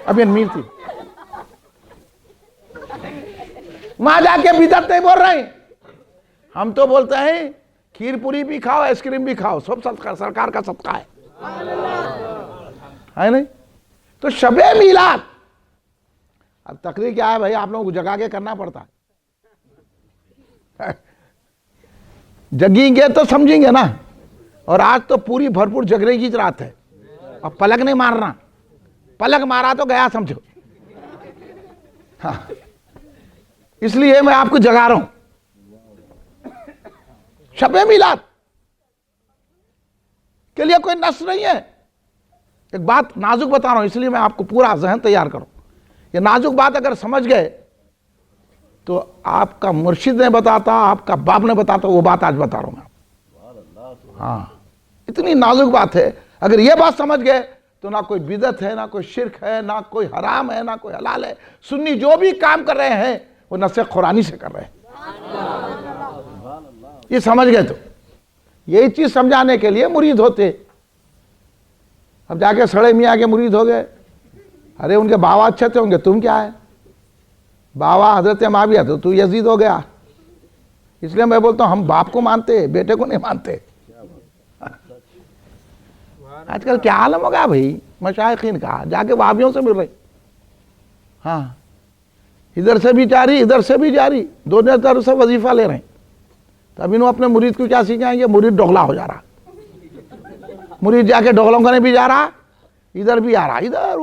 Speaker 1: اب یہ میر تھی، وہاں جا کے بدعت نہیں بول رہے ہیں۔ ہم تو بولتے ہیں کھیر پوری بھی کھاؤ، آئس کریم بھی کھاؤ، سب سرکار کا صدقہ ہے نہیں؟ تو شب میلاد، اب تقریر کیا ہے بھائی، آپ لوگوں کو جگا کے کرنا پڑتا ہے، جگیں گے تو سمجھیں گے نا۔ اور آج تو پوری بھرپور جگنے کی رات ہے، اور پلک نہیں مارنا، پلک مارا تو گیا سمجھو۔ ہاں اس لیے میں آپ کو جگا رہا ہوں۔ شب میلاد کے لیے کوئی نص نہیں ہے۔ ایک بات نازک بتا رہا ہوں، اس لیے میں آپ کو پورا ذہن تیار کروں۔ یہ نازک بات اگر سمجھ گئے تو آپ کا مرشد نے بتاتا، آپ کا باپ نے بتاتا، وہ بات آج بتا رہا ہوں میں۔ ہاں اتنی نازک بات ہے، اگر یہ بات سمجھ گئے تو نہ کوئی بدعت ہے، نہ کوئی شرک ہے، نہ کوئی حرام ہے، نہ کوئی حلال ہے۔ سنی جو بھی کام کر رہے ہیں وہ نص قرآنی سے کر رہے ہیں، یہ سمجھ گئے تو یہی چیز سمجھانے کے لیے مرید ہوتے. اب جا کے سڑے میاں کے مرید ہو گئے. ارے ان کے بابا اچھے تھے ہوں گے, تم کیا ہے؟ بابا حضرت معاویہ تو یزید ہو گیا. اس لیے میں بولتا ہوں ہم باپ کو مانتے, بیٹے کو نہیں مانتے. آج کل کیا عالم ہوگا بھائی مشائخین کا, جا کے وہابیوں سے مل رہے. ہاں ادھر سے بھی جاری ادھر سے بھی جاری, دونوں طرف سے وظیفہ لے رہے ہیں. تو اب انہوں اپنے مرید کو کیا سکھائیں گے؟ مرید ڈوغلا ہو جا رہا, مرید جا کے ڈوغلوں کرنے بھی جا رہا, ادھر بھی آ رہا, ادھر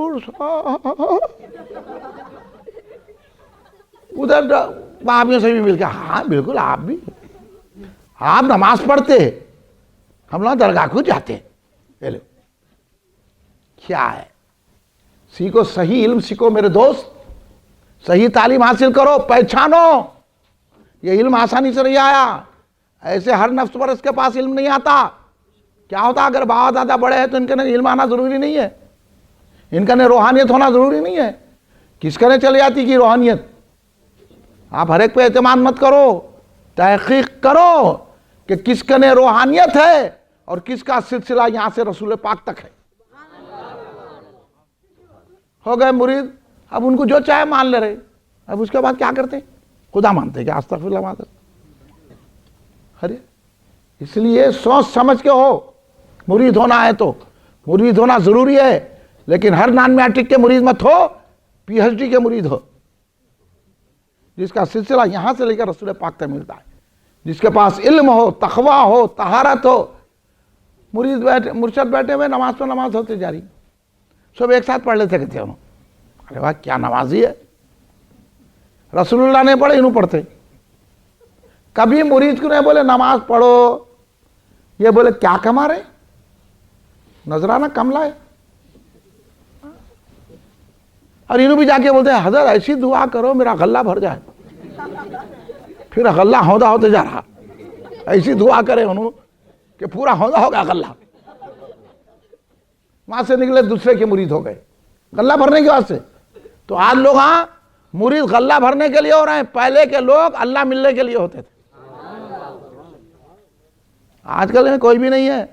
Speaker 1: وہابیوں سے بھی مل کے. ہاں بالکل, آپ بھی آپ نماز پڑھتے, ہم لوگ درگاہ کو جاتے. کیا ہے؟ سیکھو, صحیح علم سیکھو میرے دوست, صحیح تعلیم حاصل کرو, پہچانو. یہ علم آسانی سے نہیں آیا, ایسے ہر نفس پر اس کے پاس علم نہیں آتا. کیا ہوتا اگر بابا دادا بڑے ہیں تو ان کے نے علم آنا ضروری نہیں ہے, ان کا نے روحانیت ہونا ضروری نہیں ہے. کس کا نے چل جاتی کی روحانیت؟ آپ ہر ایک پہ اعتماد مت کرو, تحقیق کرو کہ کس کا نے روحانیت ہے اور کس کا سلسلہ یہاں سے رسول پاک تک ہے. ہو گئے مرید, اب ان کو جو چاہے مان لے رہے. اب اس کے بعد کیا کرتے؟ خدا مانتے کیا؟ استغفر اللہ. ارے اس لیے سوچ سمجھ کے ہو. مرید ہونا ہے تو مرید ہونا ضروری ہے, لیکن ہر نان میٹرک کے مرید مت ہو, پی ایچ ڈی کے مرید ہو, جس کا سلسلہ یہاں سے لے کر رسول پاک تک ملتا ہے, جس کے پاس علم ہو, تقوی ہو, طہارت ہو. مرید بیٹھے, مرشد بیٹھے ہوئے نماز پہ نماز ہوتے جاری, سب ایک ساتھ پڑھ لیتے کہتے ہیں. ارے واہ کیا نمازی ہے, رسول اللہ نے پڑھے انہوں پڑھتے. کبھی مرید کو نہیں بولے نماز پڑھو, یہ بولے کیا کما رہے, نذرانہ کم لائے. اور انہوں بھی جا کے بولتے ہیں حضرت ایسی دعا کرو میرا غلہ بھر جائے. پھر غلہ ہودا ہوتے جا رہا, ایسی دعا کرے انہوں کہ پورا ہودا ہوگا غلہ. وہاں سے نکلے دوسرے کے مرید ہو گئے غلہ بھرنے کے واسطے. تو آج لوگ ہاں مرید غلہ بھرنے کے لیے ہو رہے ہیں, پہلے کے لوگ اللہ ملنے کے لیے ہوتے تھے. آج کل کوئی بھی نہیں ہے.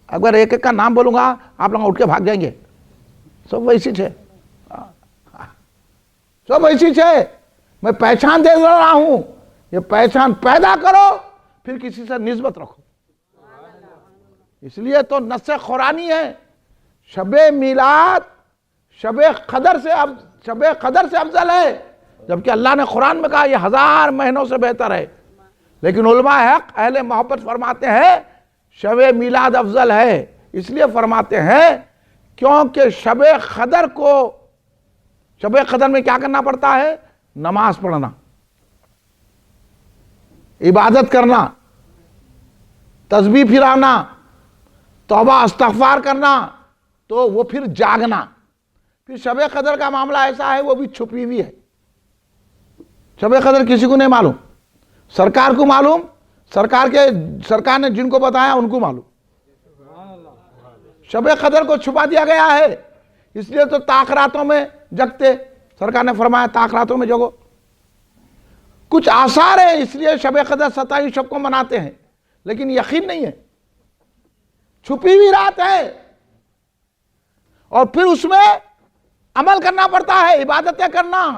Speaker 1: اگر ایک ایک کا نام بولوں گا آپ لوگ اٹھ کے بھاگ جائیں گے. سب ویسی چھے, سب ویسی چھے. میں پہچان دے رہا ہوں, یہ پہچان پیدا کرو, پھر کسی سے نسبت رکھو. اس لیے تو نص قرآنی ہے, شب میلاد شب قدر سے افضل ہے, جبکہ اللہ نے قرآن میں کہا یہ 1000 مہینوں سے بہتر ہے. لیکن علماء حق اہل محبت فرماتے ہیں شب میلاد افضل ہے. اس لیے فرماتے ہیں کیونکہ شب قدر میں کیا کرنا پڑتا ہے؟ نماز پڑھنا, عبادت کرنا, تسبیح پھرانا, توبہ استغفار کرنا, تو وہ پھر جاگنا. پھر شب قدر کا معاملہ ایسا ہے وہ بھی چھپی ہوئی ہے. شب قدر کسی کو نہیں معلوم, سرکار کو معلوم, سرکار نے جن کو بتایا ان کو معلوم. شب قدر کو چھپا دیا گیا ہے, اس لیے تو تاخراتوں میں جگتے. سرکار نے فرمایا تاخراتوں میں جگو. کچھ آثار ہیں اس لیے شب قدر 27 شب کو مناتے ہیں, لیکن یقین نہیں ہے. چھپی ہوئی رات ہے, اور پھر اس میں عمل کرنا پڑتا ہے, عبادتیں کرنا,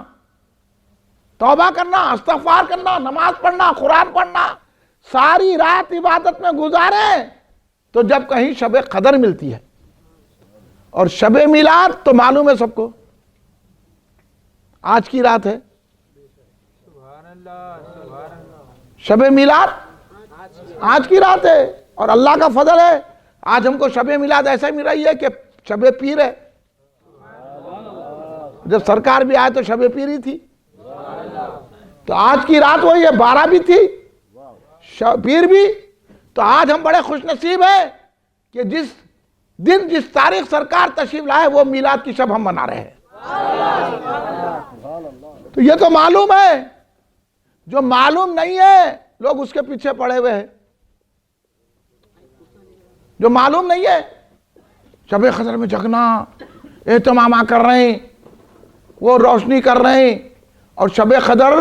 Speaker 1: توبہ کرنا, استغفار کرنا, نماز پڑھنا, قرآن پڑھنا. ساری رات عبادت میں گزارے تو جب کہیں شب قدر ملتی ہے. اور شب میلاد تو معلوم ہے سب کو, آج کی رات ہے. شب میلاد آج کی رات ہے, اور اللہ کا فضل ہے آج ہم کو شب میلاد ایسا مل رہی ہے کہ شب پیر ہے. جب سرکار بھی آئے تو شب پیر ہی تھی, تو آج کی رات وہی ہے, 12 بھی تھی, پیر بھی. تو آج ہم بڑے خوش نصیب ہیں کہ جس دن جس تاریخ سرکار تشریف لائے وہ میلاد کی شب ہم منا رہے ہیں. تو یہ تو معلوم ہے, جو معلوم نہیں ہے لوگ اس کے پیچھے پڑے ہوئے ہیں. جو معلوم نہیں ہے شب قدر میں جگنا, اہتمام کر رہے ہیں, وہ روشنی کر رہے ہیں, اور شب قدر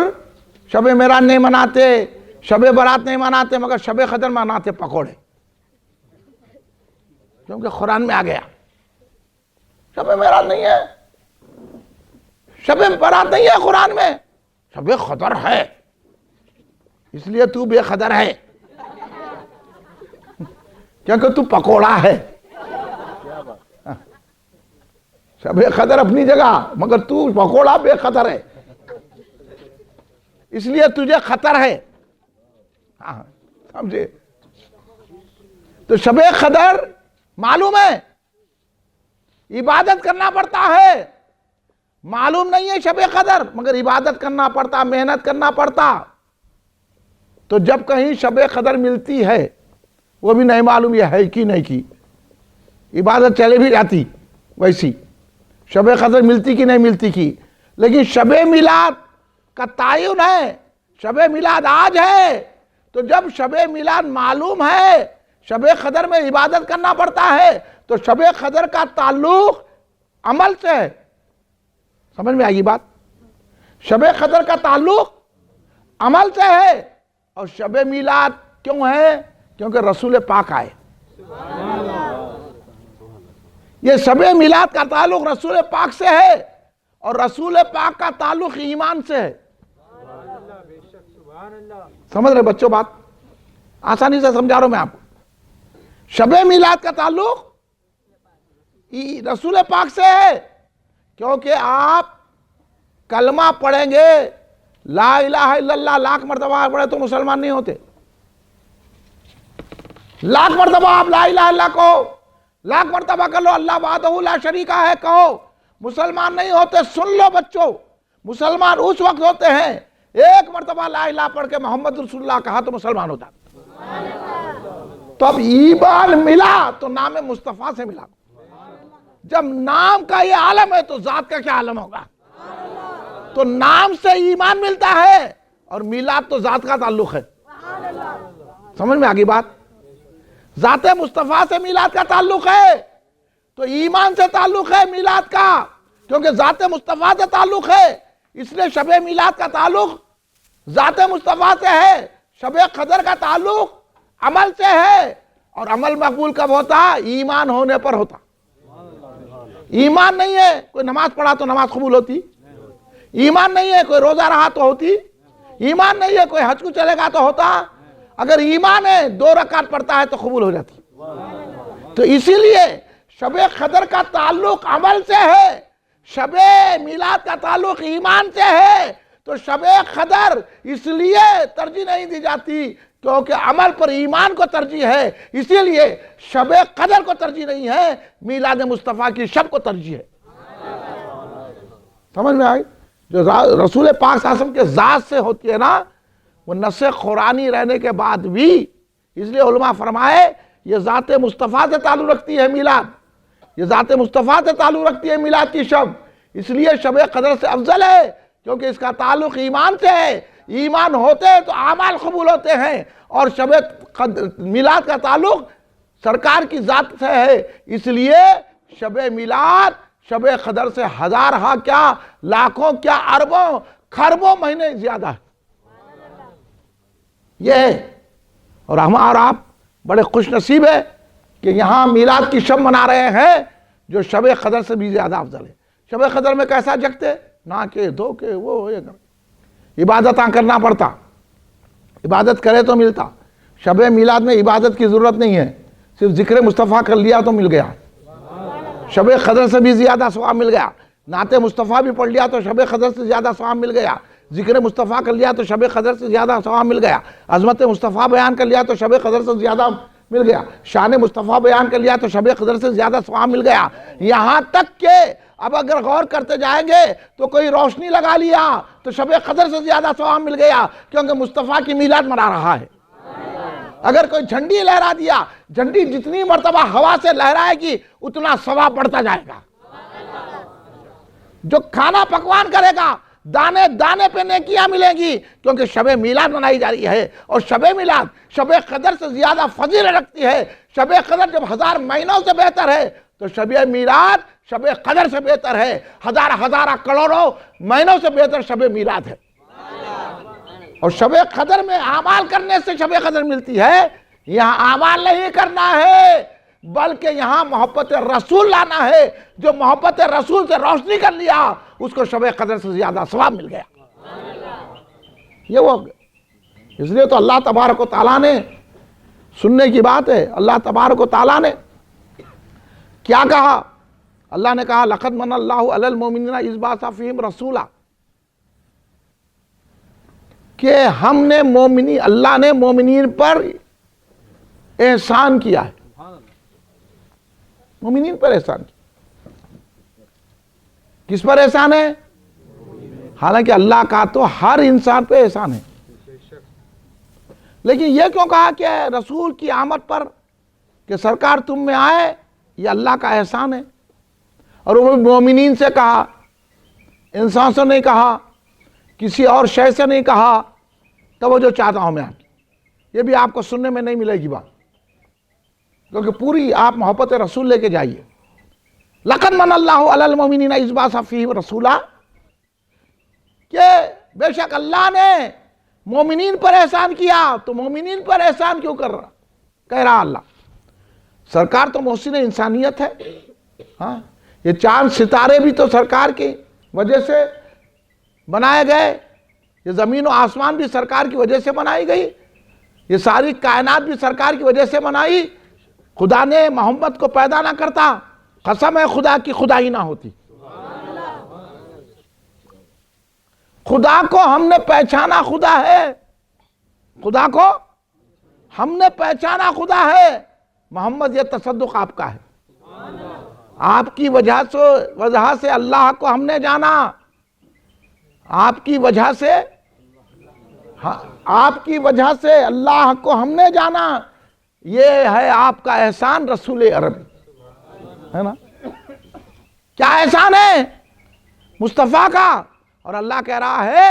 Speaker 1: شب معراج نہیں مناتے, شب برات نہیں مناتے, مگر شب قدر مناتے پکوڑے. کیونکہ قرآن میں آ گیا. شب معراج نہیں ہے, شب برات نہیں ہے قرآن میں, شب قدر ہے, اس لیے تو بے قدر ہے کیونکہ تو پکوڑا ہے. شب قدر اپنی جگہ, مگر تو پکوڑا بے قدر ہے, اس لیے تجھے خطر ہے. ہاں سمجھے؟ تو شب قدر معلوم ہے, عبادت کرنا پڑتا ہے. معلوم نہیں ہے شب قدر, مگر عبادت کرنا پڑتا, محنت کرنا پڑتا. تو جب کہیں شب قدر ملتی ہے, وہ بھی نہیں معلوم یہ ہے کی نہیں کی, عبادت چلے بھی جاتی ویسی. شب قدر ملتی کی نہیں ملتی کی, لیکن شب میلاد کا تعین ہے, شب میلاد آج ہے. تو جب شب میلاد معلوم ہے, شب قدر میں عبادت کرنا پڑتا ہے, تو شب قدر کا تعلق عمل سے ہے. سمجھ میں آئی بات؟ شب قدر کا تعلق عمل سے ہے. اور شب میلاد کیوں ہے؟ کیونکہ رسول پاک آئے. یہ شب میلاد کا تعلق رسول پاک سے ہے, اور رسول پاک کا تعلق ایمان سے ہے. سمجھ رہے بچوں بات؟ آسانی سے سمجھا رہا ہوں میں آپ کو. شب میلاد کا تعلق رسول پاک سے ہے, کیونکہ آپ کلمہ پڑھیں گے, لا الہ الا اللہ لاکھ مرتبہ پڑھے تو مسلمان نہیں ہوتے. لاکھ مرتبہ آپ لا الہ الا اللہ کہو, لاکھ مرتبہ کر لو اللہ وحدہ لا شریک ہے کہو, مسلمان نہیں ہوتے. سن لو بچوں, مسلمان اس وقت ہوتے ہیں ایک مرتبہ لا الہ پڑھ کے محمد رسول اللہ کہا تو مسلمان ہوتا. تو اب ایمان ملا تو نام مصطفیٰ سے ملا. جب نام کا یہ عالم ہے تو ذات کا کیا عالم ہوگا؟ تو نام سے ایمان ملتا ہے, اور میلاد تو ذات کا تعلق ہے. سمجھ میں آگئی بات؟ ذات مصطفیٰ سے میلاد کا تعلق ہے, تو ایمان سے تعلق ہے میلاد کا, کیونکہ ذات مصطفیٰ سے تعلق ہے. اس لیے شب میلاد کا تعلق ذات مصطفیٰ سے ہے. شب قدر کا تعلق عمل سے ہے, اور عمل مقبول کب ہوتا؟ ایمان ہونے پر ہوتا. ایمان نہیں ہے کوئی نماز پڑھا تو نماز قبول ہوتی, ایمان نہیں ہے کوئی روزہ رہا تو ہوتی, ایمان نہیں ہے کوئی حج کو چلے گا تو ہوتا. اگر ایمان ہے 2 رکعت پڑھتا ہے تو قبول ہو جاتی. تو اسی لیے شب قدر کا تعلق عمل سے ہے, شب میلاد کا تعلق ایمان سے ہے. تو شب قدر اس لیے ترجیح نہیں دی جاتی کیونکہ عمل پر ایمان کو ترجیح ہے, اسی لیے شب قدر کو ترجیح نہیں ہے, میلاد مصطفیٰ کی شب کو ترجیح ہے. سمجھ میں آئی؟ جو رسول پاک صلی اللہ علیہ وسلم کے ذات سے ہوتی ہے نا, وہ نص قرآنی رہنے کے بعد بھی, اس لیے علماء فرمائے یہ ذات مصطفیٰ سے تعلق رکھتی ہے میلاد, یہ ذات مصطفیٰ سے تعلق رکھتی ہے میلاد کی شب. اس لیے شب قدر سے افضل ہے کیونکہ اس کا تعلق ایمان سے ہے. ایمان ہوتے تو اعمال قبول ہوتے ہیں, اور شب میلاد کا تعلق سرکار کی ذات سے ہے. اس لیے شب میلاد شب قدر سے ہزارہا کیا, لاکھوں کیا, اربوں خربوں مہینے زیادہ ہے. یہ ہے, اور ہم اور آپ بڑے خوش نصیب ہے کہ یہاں میلاد کی شب منا رہے ہیں جو شب قدر سے بھی زیادہ افضل ہے. شب قدر میں کیسا جگتے, نہ کہ دھو کے وہ یہ کر, عبادت کرنا پڑتا, عبادت کرے تو ملتا. شب میلاد میں عبادت کی ضرورت نہیں ہے, صرف ذکر مصطفیٰ کر لیا تو مل گیا. شب قدر سے بھی زیادہ ثواب مل گیا. نعت مصطفیٰ بھی پڑھ لیا تو شب قدر سے زیادہ ثواب مل گیا. ذکر مصطفیٰ کر لیا تو شب قدر سے زیادہ ثواب مل گیا. عظمت مصطفیٰ بیان کر لیا تو شب قدر سے زیادہ مل گیا. شان مصطفیٰ بیان کر لیا تو شب قدر سے زیادہ ثواب مل گیا. یہاں تک کہ اب اگر غور کرتے جائیں گے تو کوئی روشنی لگا لیا تو شب قدر سے زیادہ ثواب مل گیا, کیونکہ مصطفیٰ کی میلاد منا رہا ہے. اگر کوئی جھنڈی لہرا دیا, جھنڈی جتنی مرتبہ ہوا سے لہرائے گی اتنا ثواب بڑھتا جائے گا. جو کھانا پکوان کرے گا دانے دانے پہ نیکیاں ملیں گی, کیونکہ شب میلاد منائی جا رہی ہے. اور شب میلاد شب قدر سے زیادہ فضیلت رکھتی ہے. شب قدر جب 1000 مہینوں سے بہتر ہے تو شب میلاد شب قدر سے بہتر ہے. ہزارہ کروڑوں مہینوں سے بہتر شب میلاد ہے. اور شب قدر میں اعمال کرنے سے شب قدر ملتی ہے. یہاں اعمال نہیں کرنا ہے, بلکہ یہاں محبت رسول لانا ہے. جو محبت رسول سے روشنی کر لیا اس کو شب قدر سے زیادہ ثواب مل گیا. یہ وہ اس لیے تو اللہ تبارک و تعالیٰ نے، سننے کی بات ہے، اللہ تبارک و تعالیٰ نے کیا کہا؟ اللہ نے کہا لقد من اللہ علی المؤمنین اذ بعث فیہم رسولا، کہ ہم نے اللہ نے مومنین پر احسان کیا ہے. مومنین پر احسان کیا. کس پر احسان ہے؟ حالانکہ اللہ کا تو ہر انسان پہ احسان ہے، لیکن یہ کیوں کہا کہ رسول کی آمد پر کہ سرکار تم میں آئے، یہ اللہ کا احسان ہے. اور وہ مومنین سے کہا، انسان سے نہیں کہا، کسی اور شے سے نہیں کہا. توجہ چاہتا ہوں میں آپ کی، یہ بھی آپ کو سننے میں نہیں ملے گی بات، کیونکہ پوری آپ محبت رسول لے کے جائیے. لقد من اللہ علی المؤمنین اذ بعث فیہم رسولا، کہ بے شک اللہ نے مومنین پر احسان کیا. تو مومنین پر احسان کیوں کر رہا؟ کہہ رہا اللہ سرکار تو محسن انسانیت ہے. ہاں، یہ چاند ستارے بھی تو سرکار کی وجہ سے بنائے گئے، یہ زمین و آسمان بھی سرکار کی وجہ سے بنائی گئی، یہ ساری کائنات بھی سرکار کی وجہ سے بنائی. خدا نے محمد کو پیدا نہ کرتا، قسم ہے خدا کی خدا ہی نہ ہوتی. خدا کو ہم نے پہچانا خدا ہے، خدا کو ہم نے پہچانا خدا ہے. محمد یہ تصدق آپ کا ہے. آپ کی وجہ سے اللہ کو ہم نے جانا، آپ کی وجہ سے اللہ کو ہم نے جانا. یہ ہے آپ کا احسان رسول عربی، ہے نا؟ کیا احسان ہے مصطفیٰ کا؟ اور اللہ کہہ رہا ہے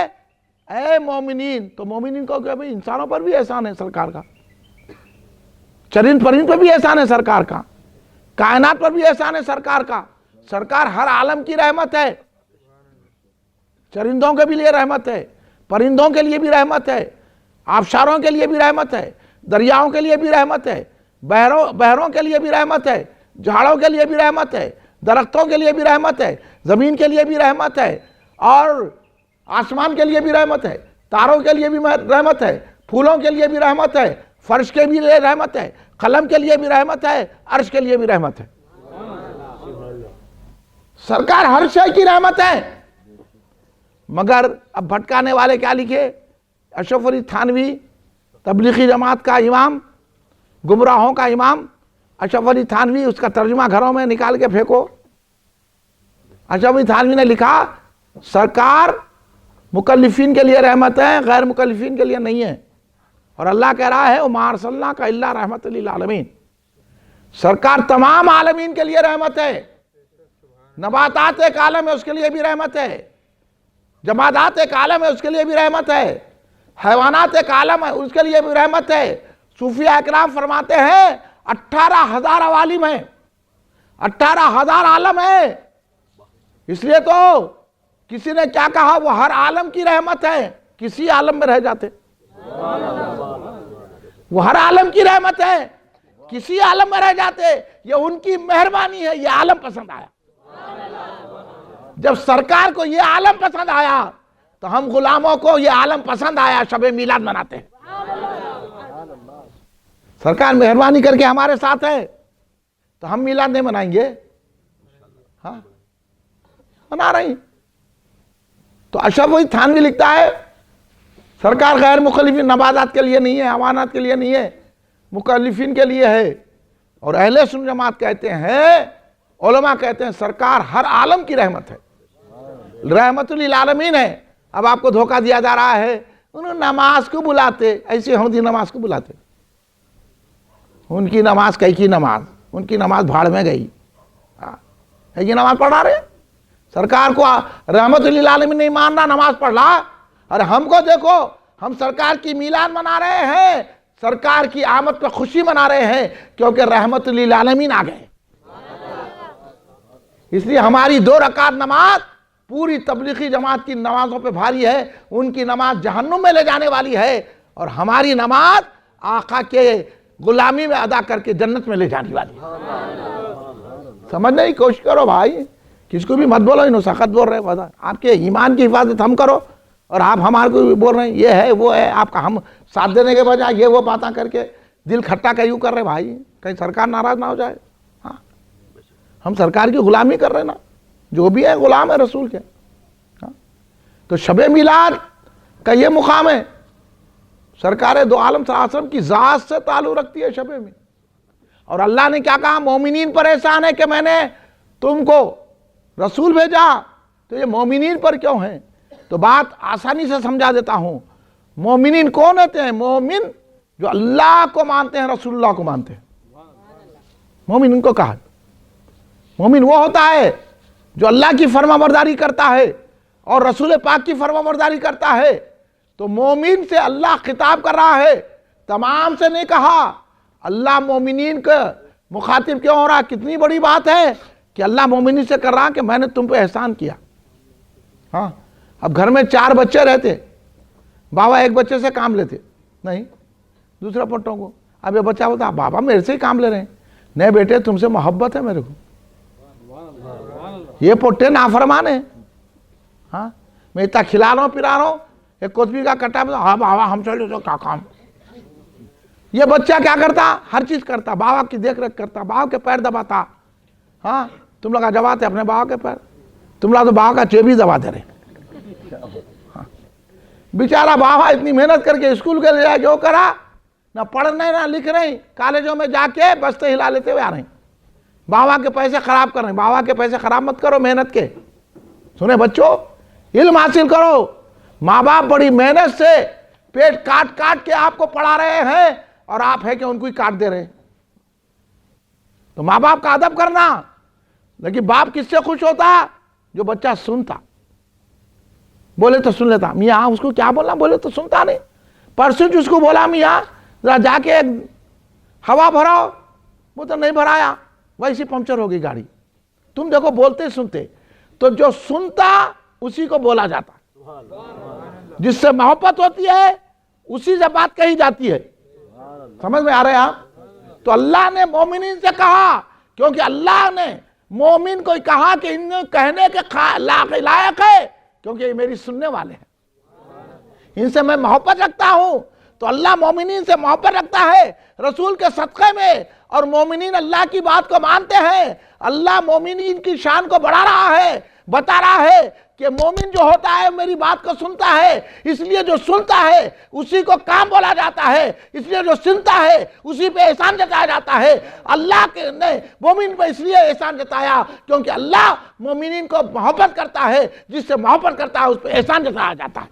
Speaker 1: اے مومنین. تو مومنین کو کہ بھئی انسانوں پر بھی احسان ہے سرکار کا، چرند پرند پر بھی احسان ہے سرکار کا، کائنات پر بھی احسان ہے سرکار کا. سرکار ہر عالم کی رحمت ہے، چرندوں کے بھی لیے رحمت ہے، پرندوں کے لیے بھی رحمت ہے، آبشاروں کے لیے بھی رحمت ہے، دریاؤں کے لیے بھی رحمت ہے، بحروں کے لیے بھی رحمت ہے، جھاڑوں کے لیے بھی رحمت ہے، درختوں کے لیے بھی رحمت ہے، زمین کے لیے بھی رحمت ہے، اور آسمان کے لیے بھی رحمت ہے، تاروں کے لیے بھی رحمت ہے، پھولوں کے لیے بھی رحمت ہے، فرش کے بھی لیے رحمت ہے، قلم کے لیے بھی رحمت ہے، عرش کے لیے بھی رحمت ہے. سرکار ہر شے کی رحمت ہے. مگر اب بھٹکانے والے کیا لکھے؟ اشرف علی تھانوی تبلیغی جماعت کا امام، گمراہوں کا امام اشرف علی تھانوی، اس کا ترجمہ گھروں میں نکال کے پھینکو. اشرف علی تھانوی نے لکھا سرکار مکلفین کے لیے رحمت ہے، غیر مکلفین کے لیے نہیں ہے. اور اللہ کہہ رہا ہے وَمَا أَرْسَلْنَاكَ إِلَّا رَحْمَةً لِلْعَالَمِينَ. سرکار تمام عالمین کے لیے رحمت ہے. نباتات ایک عالم ہے، اس کے لیے بھی رحمت ہے. جمادات ایک عالم ہے، اس کے لیے بھی رحمت ہے. حیوانات ایک عالم ہے، اس کے لیے بھی رحمت ہے. صوفیہ اکرام فرماتے ہیں 18,000 عوالم ہیں، 18,000 عالم ہیں. اس لیے تو کسی نے کیا کہا، وہ ہر عالم کی رحمت ہے، کسی عالم میں رہ جاتے. وہ ہر عالم کی رحمت ہے، کسی عالم میں رہ جاتے. یہ ان کی مہربانی ہے، یہ عالم پسند آیا. جب سرکار کو یہ عالم پسند آیا تو ہم غلاموں کو یہ عالم پسند آیا، شب میلاد مناتے ہیں. سرکار مہربانی کر کے ہمارے ساتھ ہے تو ہم میلاد نہیں منائیں گے؟ ہاں منا رہے ہیں. تو اشرف علی تھانوی لکھتا ہے سرکار غیر مکلفین، نباتات کے لیے نہیں ہے، حیوانات کے لیے نہیں ہے، مکلفین کے لیے ہے. اور اہل سنت جماعت کہتے ہیں، علماء کہتے ہیں سرکار ہر عالم کی رحمت ہے، رحمت للعالمین ہے. اب آپ کو دھوکہ دیا جا رہا ہے، انہوں نماز کو بلاتے، ایسی ہوندی نماز کو بلاتے. ان کی نماز کئی کی نماز، ان کی نماز بھاڑ میں گئی. یہ نماز پڑھا رہے سرکار کو رحمت للعالمین نہیں ماننا، نماز پڑھ لا. اور ہم کو دیکھو، ہم سرکار کی میلاد منا رہے ہیں، سرکار کی آمد پہ خوشی منا رہے ہیں، کیونکہ رحمت للعالمین آ گئے. اس لیے ہماری 2 رکعت نماز پوری تبلیغی جماعت کی نمازوں پہ بھاری ہے. ان کی نماز جہنم میں لے جانے والی ہے، اور ہماری نماز آقا کے غلامی میں ادا کر کے جنت میں لے جانے والی ہے۔ سمجھنے کی کوشش کرو بھائی، کس کو بھی مت بولو انہوں سخت بول رہے ہیں، آپ کے ایمان کی حفاظت ہم کرو اور آپ ہمارے کو بول رہے ہیں یہ ہے وہ ہے، آپ کا ہم ساتھ دینے کے بجائے یہ وہ باتیں کر کے دل کھٹا کیوں کر رہے بھائی؟ کہیں سرکار ناراض نہ ہو جائے۔ ہاں ہم سرکار کی غلامی کر رہے ہیں نا، جو بھی ہے غلام ہے رسول کے۔ تو شب میلاد کا یہ مقام ہے، سرکار دو عالم صلی اللہ علیہ وسلم کی ذات سے تعلق رکھتی ہے شب میلاد۔ اور اللہ نے کیا کہا؟ مومنین پر احسان ہے کہ میں نے تم کو رسول بھیجا، تو یہ مومنین پر کیوں ہے؟ تو بات آسانی سے سمجھا دیتا ہوں۔ مومنین کون ہوتے ہیں؟ مومن جو اللہ کو مانتے ہیں، رسول اللہ کو مانتے ہیں، مومن ان کو کہا۔ مومن وہ ہوتا ہے جو اللہ کی فرما برداری کرتا ہے اور رسول پاک کی فرما برداری کرتا ہے۔ تو مومن سے اللہ خطاب کر رہا ہے، تمام سے نہیں کہا۔ اللہ مومنین کا مخاطب کیوں ہو رہا؟ کتنی بڑی بات ہے کہ اللہ مومنین سے کر رہا کہ میں نے تم پہ احسان کیا۔ ہاں اب گھر میں 4 بچے رہتے، بابا ایک بچے سے کام لیتے نہیں، دوسرا پٹوں کو۔ اب یہ بچہ بولتا بابا میرے سے ہی کام لے رہے ہیں، نہیں بیٹے تم سے محبت ہے میرے کو، یہ پٹے نافرمان ہیں۔ ہاں میں اتنا کھلا رہا ہوں پلا رہا ہوں، ایک کوتبی کا کٹا، ہاں بابا ہم چلے تو کیا کام۔ یہ بچہ کیا کرتا؟ ہر چیز کرتا، بابا کی دیکھ ریکھ کرتا، بابا کے پیر دباتا۔ ہاں تم لوگ دباتے اپنے بابا کے پیر، تم لوگ تو بابا کا چیبی دبا دے رہے۔ بیچارہ بابا اتنی محنت کر کے اسکول کے لے جو کرا، نہ پڑھنے نہ لکھ رہے، کالجوں میں جا کے بستے ہلا لیتے ہوئے آ رہے ہیں، بابا کے پیسے خراب کر رہے ہیں۔ بابا کے پیسے خراب مت کرو محنت کے، سنے بچوں علم حاصل کرو۔ ماں باپ بڑی محنت سے پیٹ کاٹ کاٹ کے آپ کو پڑھا رہے ہیں اور آپ ہے کہ ان کو ہی کاٹ دے رہے ہیں۔ تو ماں باپ کا ادب کرنا۔ لیکن باپ کس سے خوش ہوتا؟ جو بچہ سنتا، بولے تو سن لیتا۔ میاں اس کو کیا بولنا، بولے تو سنتا نہیں۔ پرسوں جس کو بولا میاں ذرا جا کے ہوا بھراؤ، وہ تو نہیں بھرایا، ویسی پنکچر ہوگی گاڑی۔ تم دیکھو بولتے سنتے، تو جو سنتا اسی کو بولا جاتا، جس سے محبت ہوتی ہے اسی سے بات کہی جاتی ہے۔ سمجھ میں آ رہے ہیں آپ؟ تو اللہ نے مومنین سے کہا، کیونکہ اللہ نے مومن کو کہا کہ ان کہنے کے لائق ہے، کیونکہ یہ میری سننے والے ہیں، ان سے میں محبت رکھتا ہوں۔ تو اللہ مومنین سے محبت رکھتا ہے رسول کے صدقے میں، اور مومنین اللہ کی بات کو مانتے ہیں۔ اللہ مومنین کی شان کو بڑھا رہا ہے، بتا رہا ہے کہ مومن جو ہوتا ہے میری بات کو سنتا ہے، اس لیے جو سنتا ہے اسی کو کام بولا جاتا ہے، اس لیے جو سنتا ہے اسی پہ احسان جتایا جاتا ہے۔ اللہ نے مومن پہ اس لیے احسان جتایا کیونکہ اللہ مومنین کو محبت کرتا ہے، جس سے محبت کرتا ہے اس پہ احسان جتایا جاتا ہے۔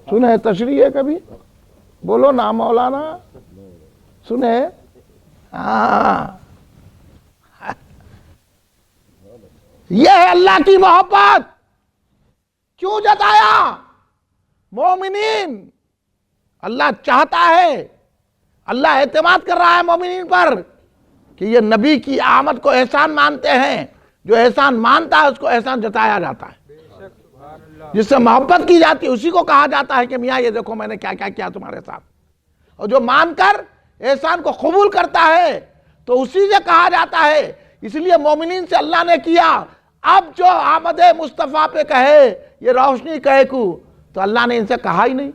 Speaker 1: سنے تشریح ہے کبھی؟ بولو نا مولانا، سنے؟ ہاں یہ ہے اللہ کی محبت۔ کیوں جتایا؟ مومنین اللہ چاہتا ہے، اللہ اعتماد کر رہا ہے مومنین پر کہ یہ نبی کی آمد کو احسان مانتے ہیں۔ جو احسان مانتا ہے اس کو احسان جتایا جاتا ہے، جس سے محبت کی جاتی ہے اسی کو کہا جاتا ہے کہ میاں یہ دیکھو میں نے کیا کیا کیا تمہارے ساتھ۔ اور جو مان کر احسان کو قبول کرتا ہے تو اسی سے کہا جاتا ہے۔ اس لیے مومنین سے اللہ نے کیا۔ اب جو آمد مصطفیٰ پہ کہے یہ روشنی کہے کو، تو اللہ نے ان سے کہا ہی نہیں۔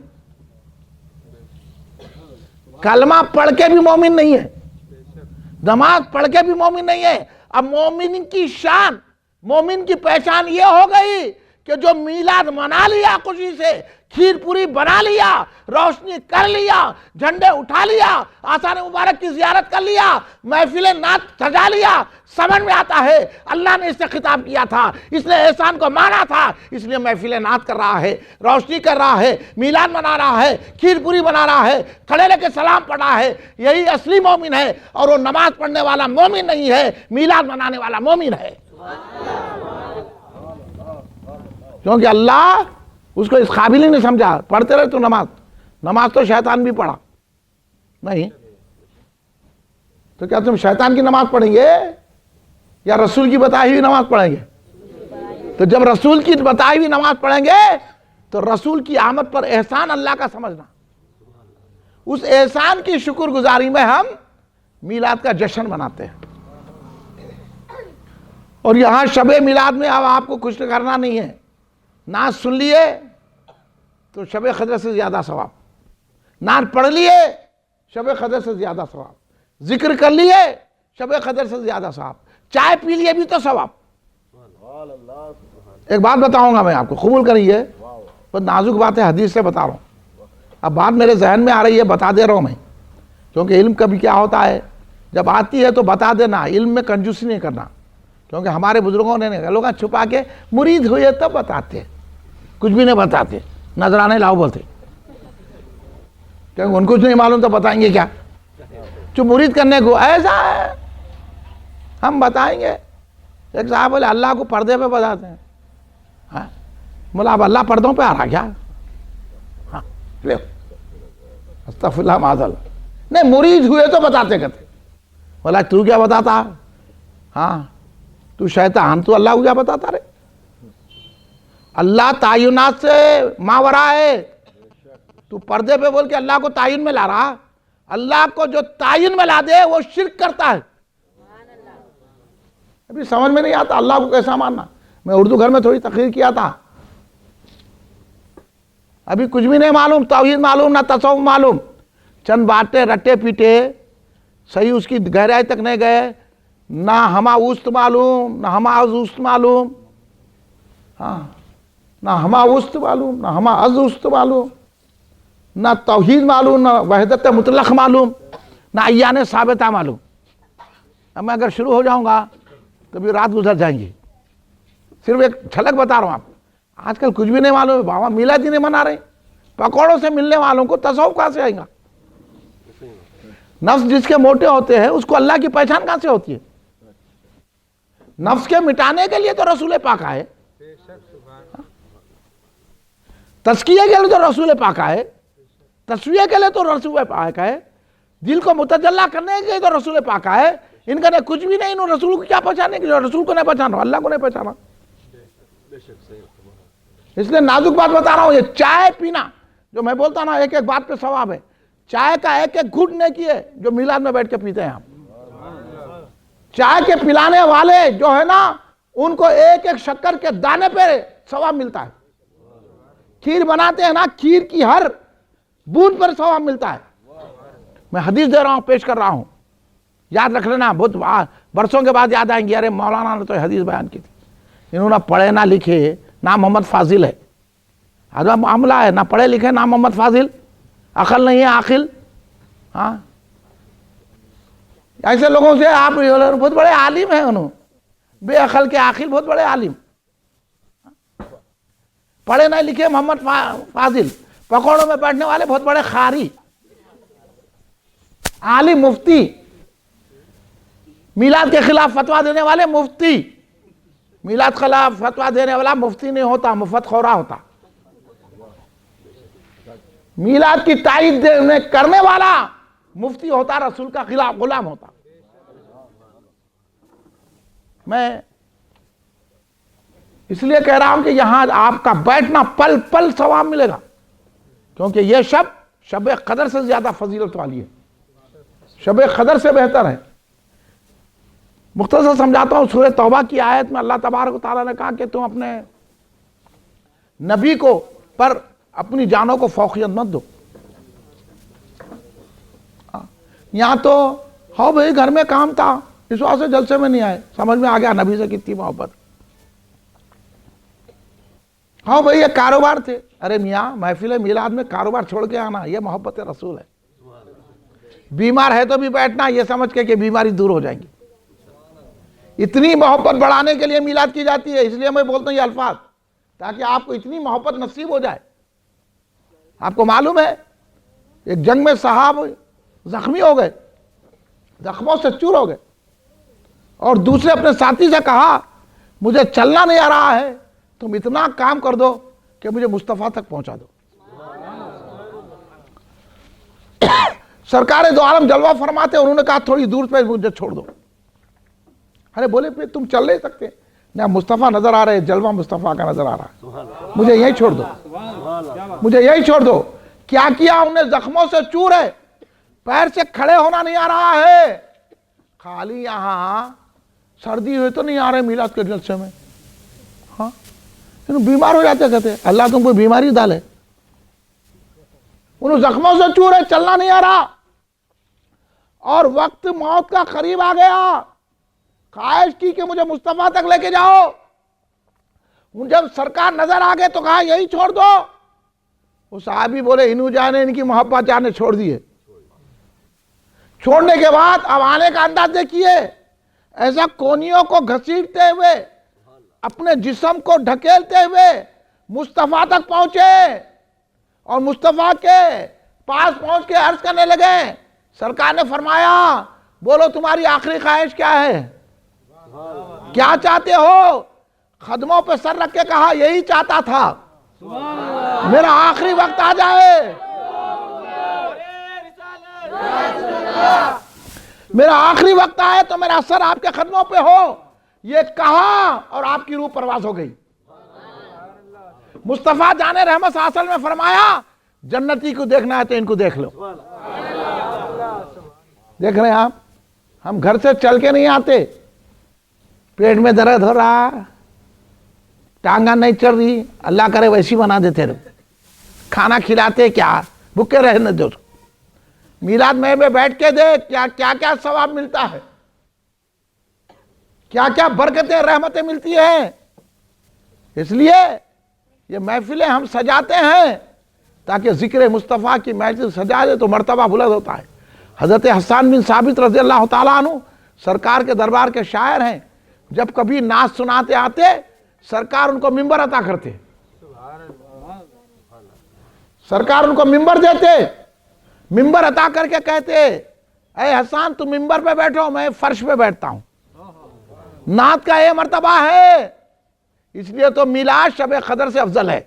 Speaker 1: کلمہ پڑھ کے بھی مومن نہیں ہے، نماز پڑھ کے بھی مومن نہیں ہے۔ اب مومن کی شان، مومن کی پہچان یہ ہو گئی کہ جو میلاد منا لیا، خوشی سے کھیر پوری بنا لیا، روشنی کر لیا، جھنڈے اٹھا لیا، آثار مبارک کی زیارت کر لیا، محفل نعت سجا لیا، سمجھ میں آتا ہے اللہ نے اس سے خطاب کیا تھا، اس نے احسان کو مانا تھا، اس لیے محفل نعت کر رہا ہے، روشنی کر رہا ہے، میلاد منا رہا ہے، کھیر پوری بنا رہا ہے، کھڑے رہ کے سلام پڑھ رہا ہے۔ یہی اصلی مومن ہے، اور وہ نماز پڑھنے والا مومن نہیں ہے، میلاد منانے والا مومن ہے۔ کیونکہ اللہ اس کو اس قابل ہی نہیں سمجھا۔ پڑھتے رہے تو نماز تو شیطان بھی پڑھا نہیں، تو کیا تم شیطان کی نماز پڑھیں گے یا رسول کی بتائی ہوئی نماز پڑھیں گے؟ تو جب رسول کی بتائی ہوئی نماز پڑھیں گے تو رسول کی آمد پر احسان اللہ کا سمجھنا، اس احسان کی شکر گزاری میں ہم میلاد کا جشن مناتے ہیں. اور یہاں شب میلاد میں اب آپ کو کچھ کرنا نہیں ہے، نعت سن لیے تو شب قدر سے زیادہ ثواب، نعت پڑھ لیے شب قدر سے زیادہ ثواب، ذکر کر لیے شب قدر سے زیادہ ثواب، چائے پی لیے بھی تو ثواب. ایک بات بتاؤں گا میں آپ کو، قبول کریے، بس نازک بات ہے، حدیث سے بتا رہا ہوں. اب بات میرے ذہن میں آ رہی ہے، بتا دے رہا ہوں میں، کیونکہ علم کبھی کیا ہوتا ہے، جب آتی ہے تو بتا دینا، علم میں کنجوسی نہیں کرنا. کیونکہ ہمارے بزرگوں نے لوگ چھپا کے مرید ہوئے تب بتاتے، کچھ بھی نہیں بتاتے، نذرانے لاؤ بولتے، کیونکہ ان کو کچھ نہیں معلوم تو بتائیں گے کیا. جو مرید کرنے کو ایسا ہے ہم بتائیں گے. ایک صاحب بولے اللہ کو پردے پہ بتاتے ہیں. ہاں بولا اب اللہ پردوں پہ آ رہا کیا؟ ہاں استغفر اللہ معاذ اللہ. نہیں مرید ہوئے تو بتاتے کہتے. بولا تو کیا بتاتا؟ ہاں تو شیطان، تو اللہ کو کیا بتاتا رہے؟ اللہ تعینات سے ماورا ہے، تو پردے پہ بول کے اللہ کو تعین میں لا رہا. اللہ کو جو تعین میں لا دے وہ شرک کرتا ہے. ابھی سمجھ میں نہیں آتا اللہ کو کیسا ماننا. میں اردو گھر میں تھوڑی تقریر کیا تھا، ابھی کچھ بھی نہیں معلوم، توحید معلوم نہ تصوف معلوم، چند باتیں رٹے پیٹے، صحیح اس کی گہرائی تک نہیں گئے، نہ ہما اوست معلوم نہ ہما از اوست معلوم، ہاں نہ ہما اوست معلوم نہ ہما از اوست معلوم، نہ توحید معلوم نہ وحدت مطلق معلوم، نہ عیان ثابتہ معلوم. اب میں اگر شروع ہو جاؤں گا تو بھی رات گزر جائیں گی. صرف ایک جھلک بتا رہا ہوں آپ. آج کل کچھ بھی نہیں معلوم ہے، بابا میلاد ہی نہیں منا رہے. پکوڑوں سے ملنے والوں کو تصوف کہاں سے آئے گا؟ نفس جس کے موٹے ہوتے ہیں اس کو اللہ کی پہچان کہاں سے ہوتی ہے؟ نفس کے مٹانے کے لیے تو رسول پاک آئے، تزکیے کے لیے تو رسول پاک آئے، تصویہ کے لیے تو رسول پاک آئے، دل کو متجلا کرنے کے لیے تو رسول پاک آئے. ان کا نے کچھ بھی نہیں، انہوں رسول کو کیا پہچانے کے لیے؟ رسول کو نہیں پہچانا، اللہ کو نہیں پہچانا. اس لیے نازک بات بتا رہا ہوں. یہ چائے پینا جو میں بولتا نا ایک ایک بات پہ ثواب ہے. چائے کا ایک ایک گھٹ نیکی ہے جو میلاد میں بیٹھ کے پیتے ہیں. ہم چائے کے پلانے والے جو ہے نا ان کو ایک ایک شکر کے دانے پہ ثواب ملتا ہے. کھیر بناتے ہیں نا، کھیر کی ہر بوند پر ثواب ملتا ہے. میں حدیث دے رہا ہوں، پیش کر رہا ہوں، یاد رکھ لینا. بہت برسوں کے بعد یاد آئیں گی، ارے مولانا نے تو حدیث بیان کی تھی. انہوں نے پڑھے نہ لکھے، نام محمد فاضل ہے. حضرت معاملہ ہے، نہ پڑھے لکھے نام محمد فاضل، عقل نہیں ہے عاقل. ہاں ایسے لوگوں سے آپ بہت بڑے عالم ہیں، انہوں بے عقل کے عاقل بہت بڑے عالم، پڑھے نہ لکھے محمد فاضل، پکوڑوں میں بیٹھنے والے بہت بڑے خاری، عالم مفتی، میلاد کے خلاف فتویٰ دینے والے مفتی. میلاد خلاف فتویٰ دینے والا مفتی نہیں ہوتا، مفت خورا ہوتا. میلاد کی تائید کرنے والا مفتی ہوتا، رسول کا خلاف غلام ہوتا. میں اس لیے کہہ رہا ہوں کہ یہاں آپ کا بیٹھنا پل پل ثواب ملے گا، کیونکہ یہ شب قدر سے زیادہ فضیلت والی ہے، شب قدر سے بہتر ہے. مختصر سمجھاتا ہوں. سورہ توبہ کی آیت میں اللہ تبارک و تعالیٰ نے کہا کہ تم اپنے نبی کو پر اپنی جانوں کو فوقیت مت دو. یہاں تو ہاں بھائی گھر میں کام تھا اس واسطے جلسے میں نہیں آئے، سمجھ میں آ گیا نبی سے کتنی محبت. ہاں بھائی یہ کاروبار تھے، ارے میاں محفل میلاد میں کاروبار چھوڑ کے آنا، یہ محبت رسول ہے. بیمار ہے تو بھی بیٹھنا یہ سمجھ کے کہ بیماری دور ہو جائیں گی. اتنی محبت بڑھانے کے لیے میلاد کی جاتی ہے. اس لیے میں بولتا ہوں یہ الفاظ تاکہ آپ کو اتنی محبت نصیب ہو جائے. آپ کو معلوم ہے ایک جنگ میں صحابہ زخمی ہو گئے، زخموں سے چور ہو گئے، اور دوسرے اپنے ساتھی سے کہا مجھے چلنا نہیں آ رہا ہے، تم اتنا کام کر دو کہ مجھے مصطفیٰ تک پہنچا دو. سرکار دو عالم جلوہ فرماتے، انہوں نے کہا تھوڑی دور پہ مجھے چھوڑ دو. ارے بولے پھر تم چل نہیں سکتے؟ نہ مصطفیٰ نظر آ رہے، جلوہ مصطفیٰ کا نظر آ رہا ہے، مجھے یہیں چھوڑ دو. مجھے یہی چھوڑ دو. کیا کیا انہیں؟ زخموں سے چور ہے, پیر سے کھڑے ہونا نہیں آ رہا ہے. خالی یہاں سردی ہوئے تو نہیں آ رہے میلاد کے جلسے میں. ہاں بیمار ہو جاتے, کہتے اللہ تم کوئی بیماری ڈالے. انہوں زخموں سے چور ہے, چلنا نہیں آ رہا, اور وقت موت کا قریب آ گیا. خواہش کی کہ مجھے مصطفیٰ تک لے کے جاؤ. جب سرکار نظر آ گئے تو کہا یہی چھوڑ دو. وہ صحابی بولے انہوں جانے ان کی محبت جانے چھوڑ دیے. چھوڑنے کے بعد اب آنے کا انداز دیکھیے, ایسا کونیوں کو گھسیٹتے ہوئے, اپنے جسم کو ڈھکیلتے ہوئے مصطفیٰ تک پہنچے, اور مصطفیٰ کے پاس پہنچ کے عرض کرنے لگے. سرکار نے فرمایا بولو تمہاری آخری خواہش کیا ہے, کیا چاہتے ہو؟ خدموں پہ سر رکھ کے کہا یہی چاہتا تھا, میرا آخری وقت آ جائے, میرا آخری وقت آئے تو میرا سر آپ کے قدموں پہ ہو. یہ کہا اور آپ کی روح پرواز ہو گئی. مصطفیٰ جان رحمت صلی اللہ علیہ وسلم نے فرمایا جنتی کو دیکھنا ہے تو ان کو دیکھ لو. دیکھ رہے ہیں آپ, ہم گھر سے چل کے نہیں آتے, پیٹ میں درد ہو رہا, ٹانگاں نہیں چل رہی, اللہ کرے ویسی بنا دیتے رہو. کھانا کھلاتے کیا, بھوکے رہنے دو. میلاد میں بیٹھ کے دیکھ کیا کیا ثواب ملتا ہے, کیا کیا برکتیں رحمتیں ملتی ہیں. اس لیے یہ محفلیں ہم سجاتے ہیں تاکہ ذکر مصطفیٰ کی محفل سجا دے تو مرتبہ بلند ہوتا ہے. حضرت حسان بن ثابت رضی اللہ تعالیٰ عنہ سرکار کے دربار کے شاعر ہیں. جب کبھی نعت سناتے آتے سرکار ان کو منبر عطا کرتے, سرکار ان کو منبر دیتے, منبر عطا کر کے کہتے اے حسان تم منبر پہ بیٹھو, میں فرش پہ بیٹھتا ہوں. نعت کا یہ مرتبہ ہے, اس لیے تو میلاد شب قدر سے افضل ہے.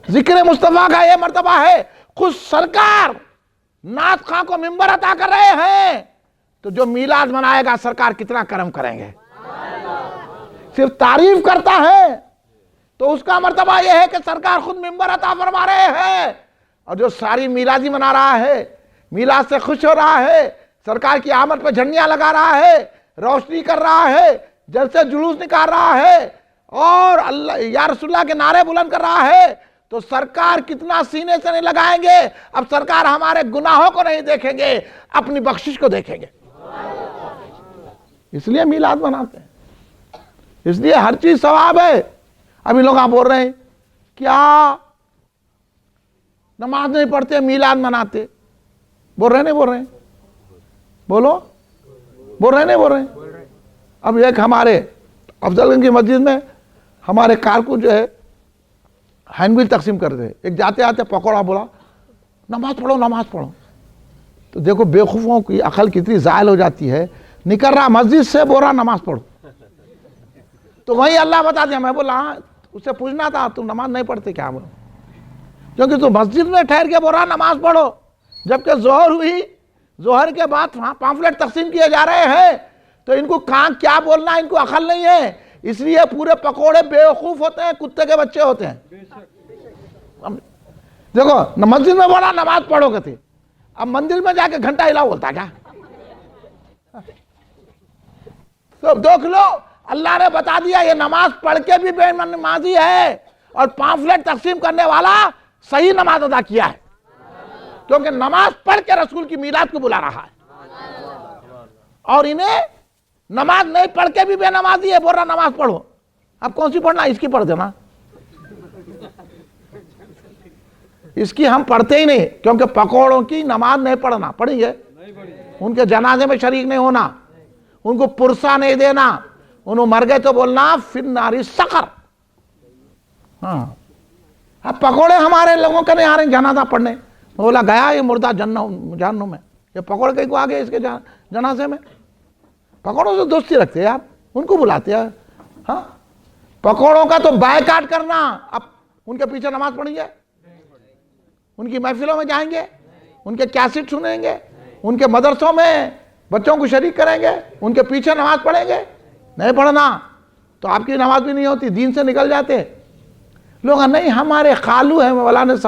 Speaker 1: ذکر مصطفیٰ کا یہ مرتبہ ہے. خود سرکار نعت خواں کو منبر عطا کر رہے ہیں تو جو میلاد منائے گا سرکار کتنا کرم کریں گے. صرف تعریف کرتا ہے تو اس کا مرتبہ یہ ہے کہ سرکار خود منبر عطا فرما رہے ہیں, اور جو ساری میلادی منا رہا ہے, میلاد سے خوش ہو رہا ہے, سرکار کی آمد پہ جھنڈیاں لگا رہا ہے, روشنی کر رہا ہے, جلسے جلوس نکال رہا ہے, اور اللہ یا رسول اللہ کے نعرے بلند کر رہا ہے, تو سرکار کتنا سینے سے نہیں لگائیں گے. اب سرکار ہمارے گناہوں کو نہیں دیکھیں گے, اپنی بخشش کو دیکھیں گے. اس لیے میلاد مناتے ہیں, اس لیے ہر چیز ثواب ہے. ابھی لوگ آپ بول رہے ہیں کیا نماز نہیں پڑھتے میلاد مناتے, بول رہے نہیں بول رہے ہیں, بولو بول رہے نہیں بول رہے ہیں. اب ایک ہمارے افضل گنج کی مسجد میں ہمارے کارکن جو ہے ہینڈ بل تقسیم کرتے ہیں, ایک جاتے آتے پکوڑا بولا نماز پڑھو نماز پڑھو. تو دیکھو بیوقوفوں کی عقل کتنی زائل ہو جاتی ہے, نکل رہا مسجد سے بول رہا نماز پڑھو. تو وہی اللہ بتا دیا. میں بولا ہاں, اس سے پوچھنا تھا تم نماز نہیں پڑھتے کیا, بولو کیونکہ تو مسجد میں ٹھہر کے بول رہا نماز پڑھو, جبکہ ظہر ہوئی, ظہر کے بعد پامفلیٹ تقسیم کیے جا رہے ہیں, تو ان کو کہاں کیا بولنا ان کو عقل نہیں ہے. اس لیے پورے پکوڑے بیوقوف ہوتے ہیں, کتے کے بچے ہوتے ہیں. دیکھو مسجد میں بولا نماز پڑھو کہتے, اب مندر میں جا کے گھنٹہ ہلا بولتا کیا. تو دیکھ لو اللہ نے بتا دیا یہ نماز پڑھ کے بھی بے نمازی ہے, اور پامفلیٹ تقسیم کرنے والا صحیح نماز ادا کیا ہے, کیونکہ نماز پڑھ کے رسول کی میلاد کو بلا رہا ہے. اور انہیں نماز نہیں پڑھ کے بھی بے نمازی ہے, بول رہا نماز پڑھو. اب کون سی پڑھنا, اس کی پڑھ دینا. اس کی ہم پڑھتے ہی نہیں, کیونکہ پکوڑوں کی نماز نہیں پڑھنا. پڑھیں گے ان کے جنازے میں شریک نہیں ہونا, ان کو پرسہ نہیں دینا, انہوں مر گئے تو بولنا فی النار سقر. ہاں اب پکوڑے ہمارے لوگوں کے نہیں آ رہے ہیں جنازہ پڑھنے. بولا گیا یہ مردہ جہنم میں, یہ پکوڑے کہیں کو آگے اس کے جنازے میں. پکوڑوں سے دوستی رکھتے ہیں آپ, ان کو بلاتے ہیں. ہاں پکوڑوں کا تو بائیکاٹ کرنا. اب ان کے پیچھے نماز پڑھیں گے, ان کی محفلوں میں جائیں گے, ان کے کیسٹ سنیں گے, ان کے مدرسوں میں بچوں کو شریک کریں گے, ان کے پیچھے نماز پڑھیں گے. نہیں پڑھنا تو آپ کی نماز بھی نہیں ہوتی, دین سے نکل جاتے. لوگ نہیں ہمارے خالو ہیں مولانا صاحب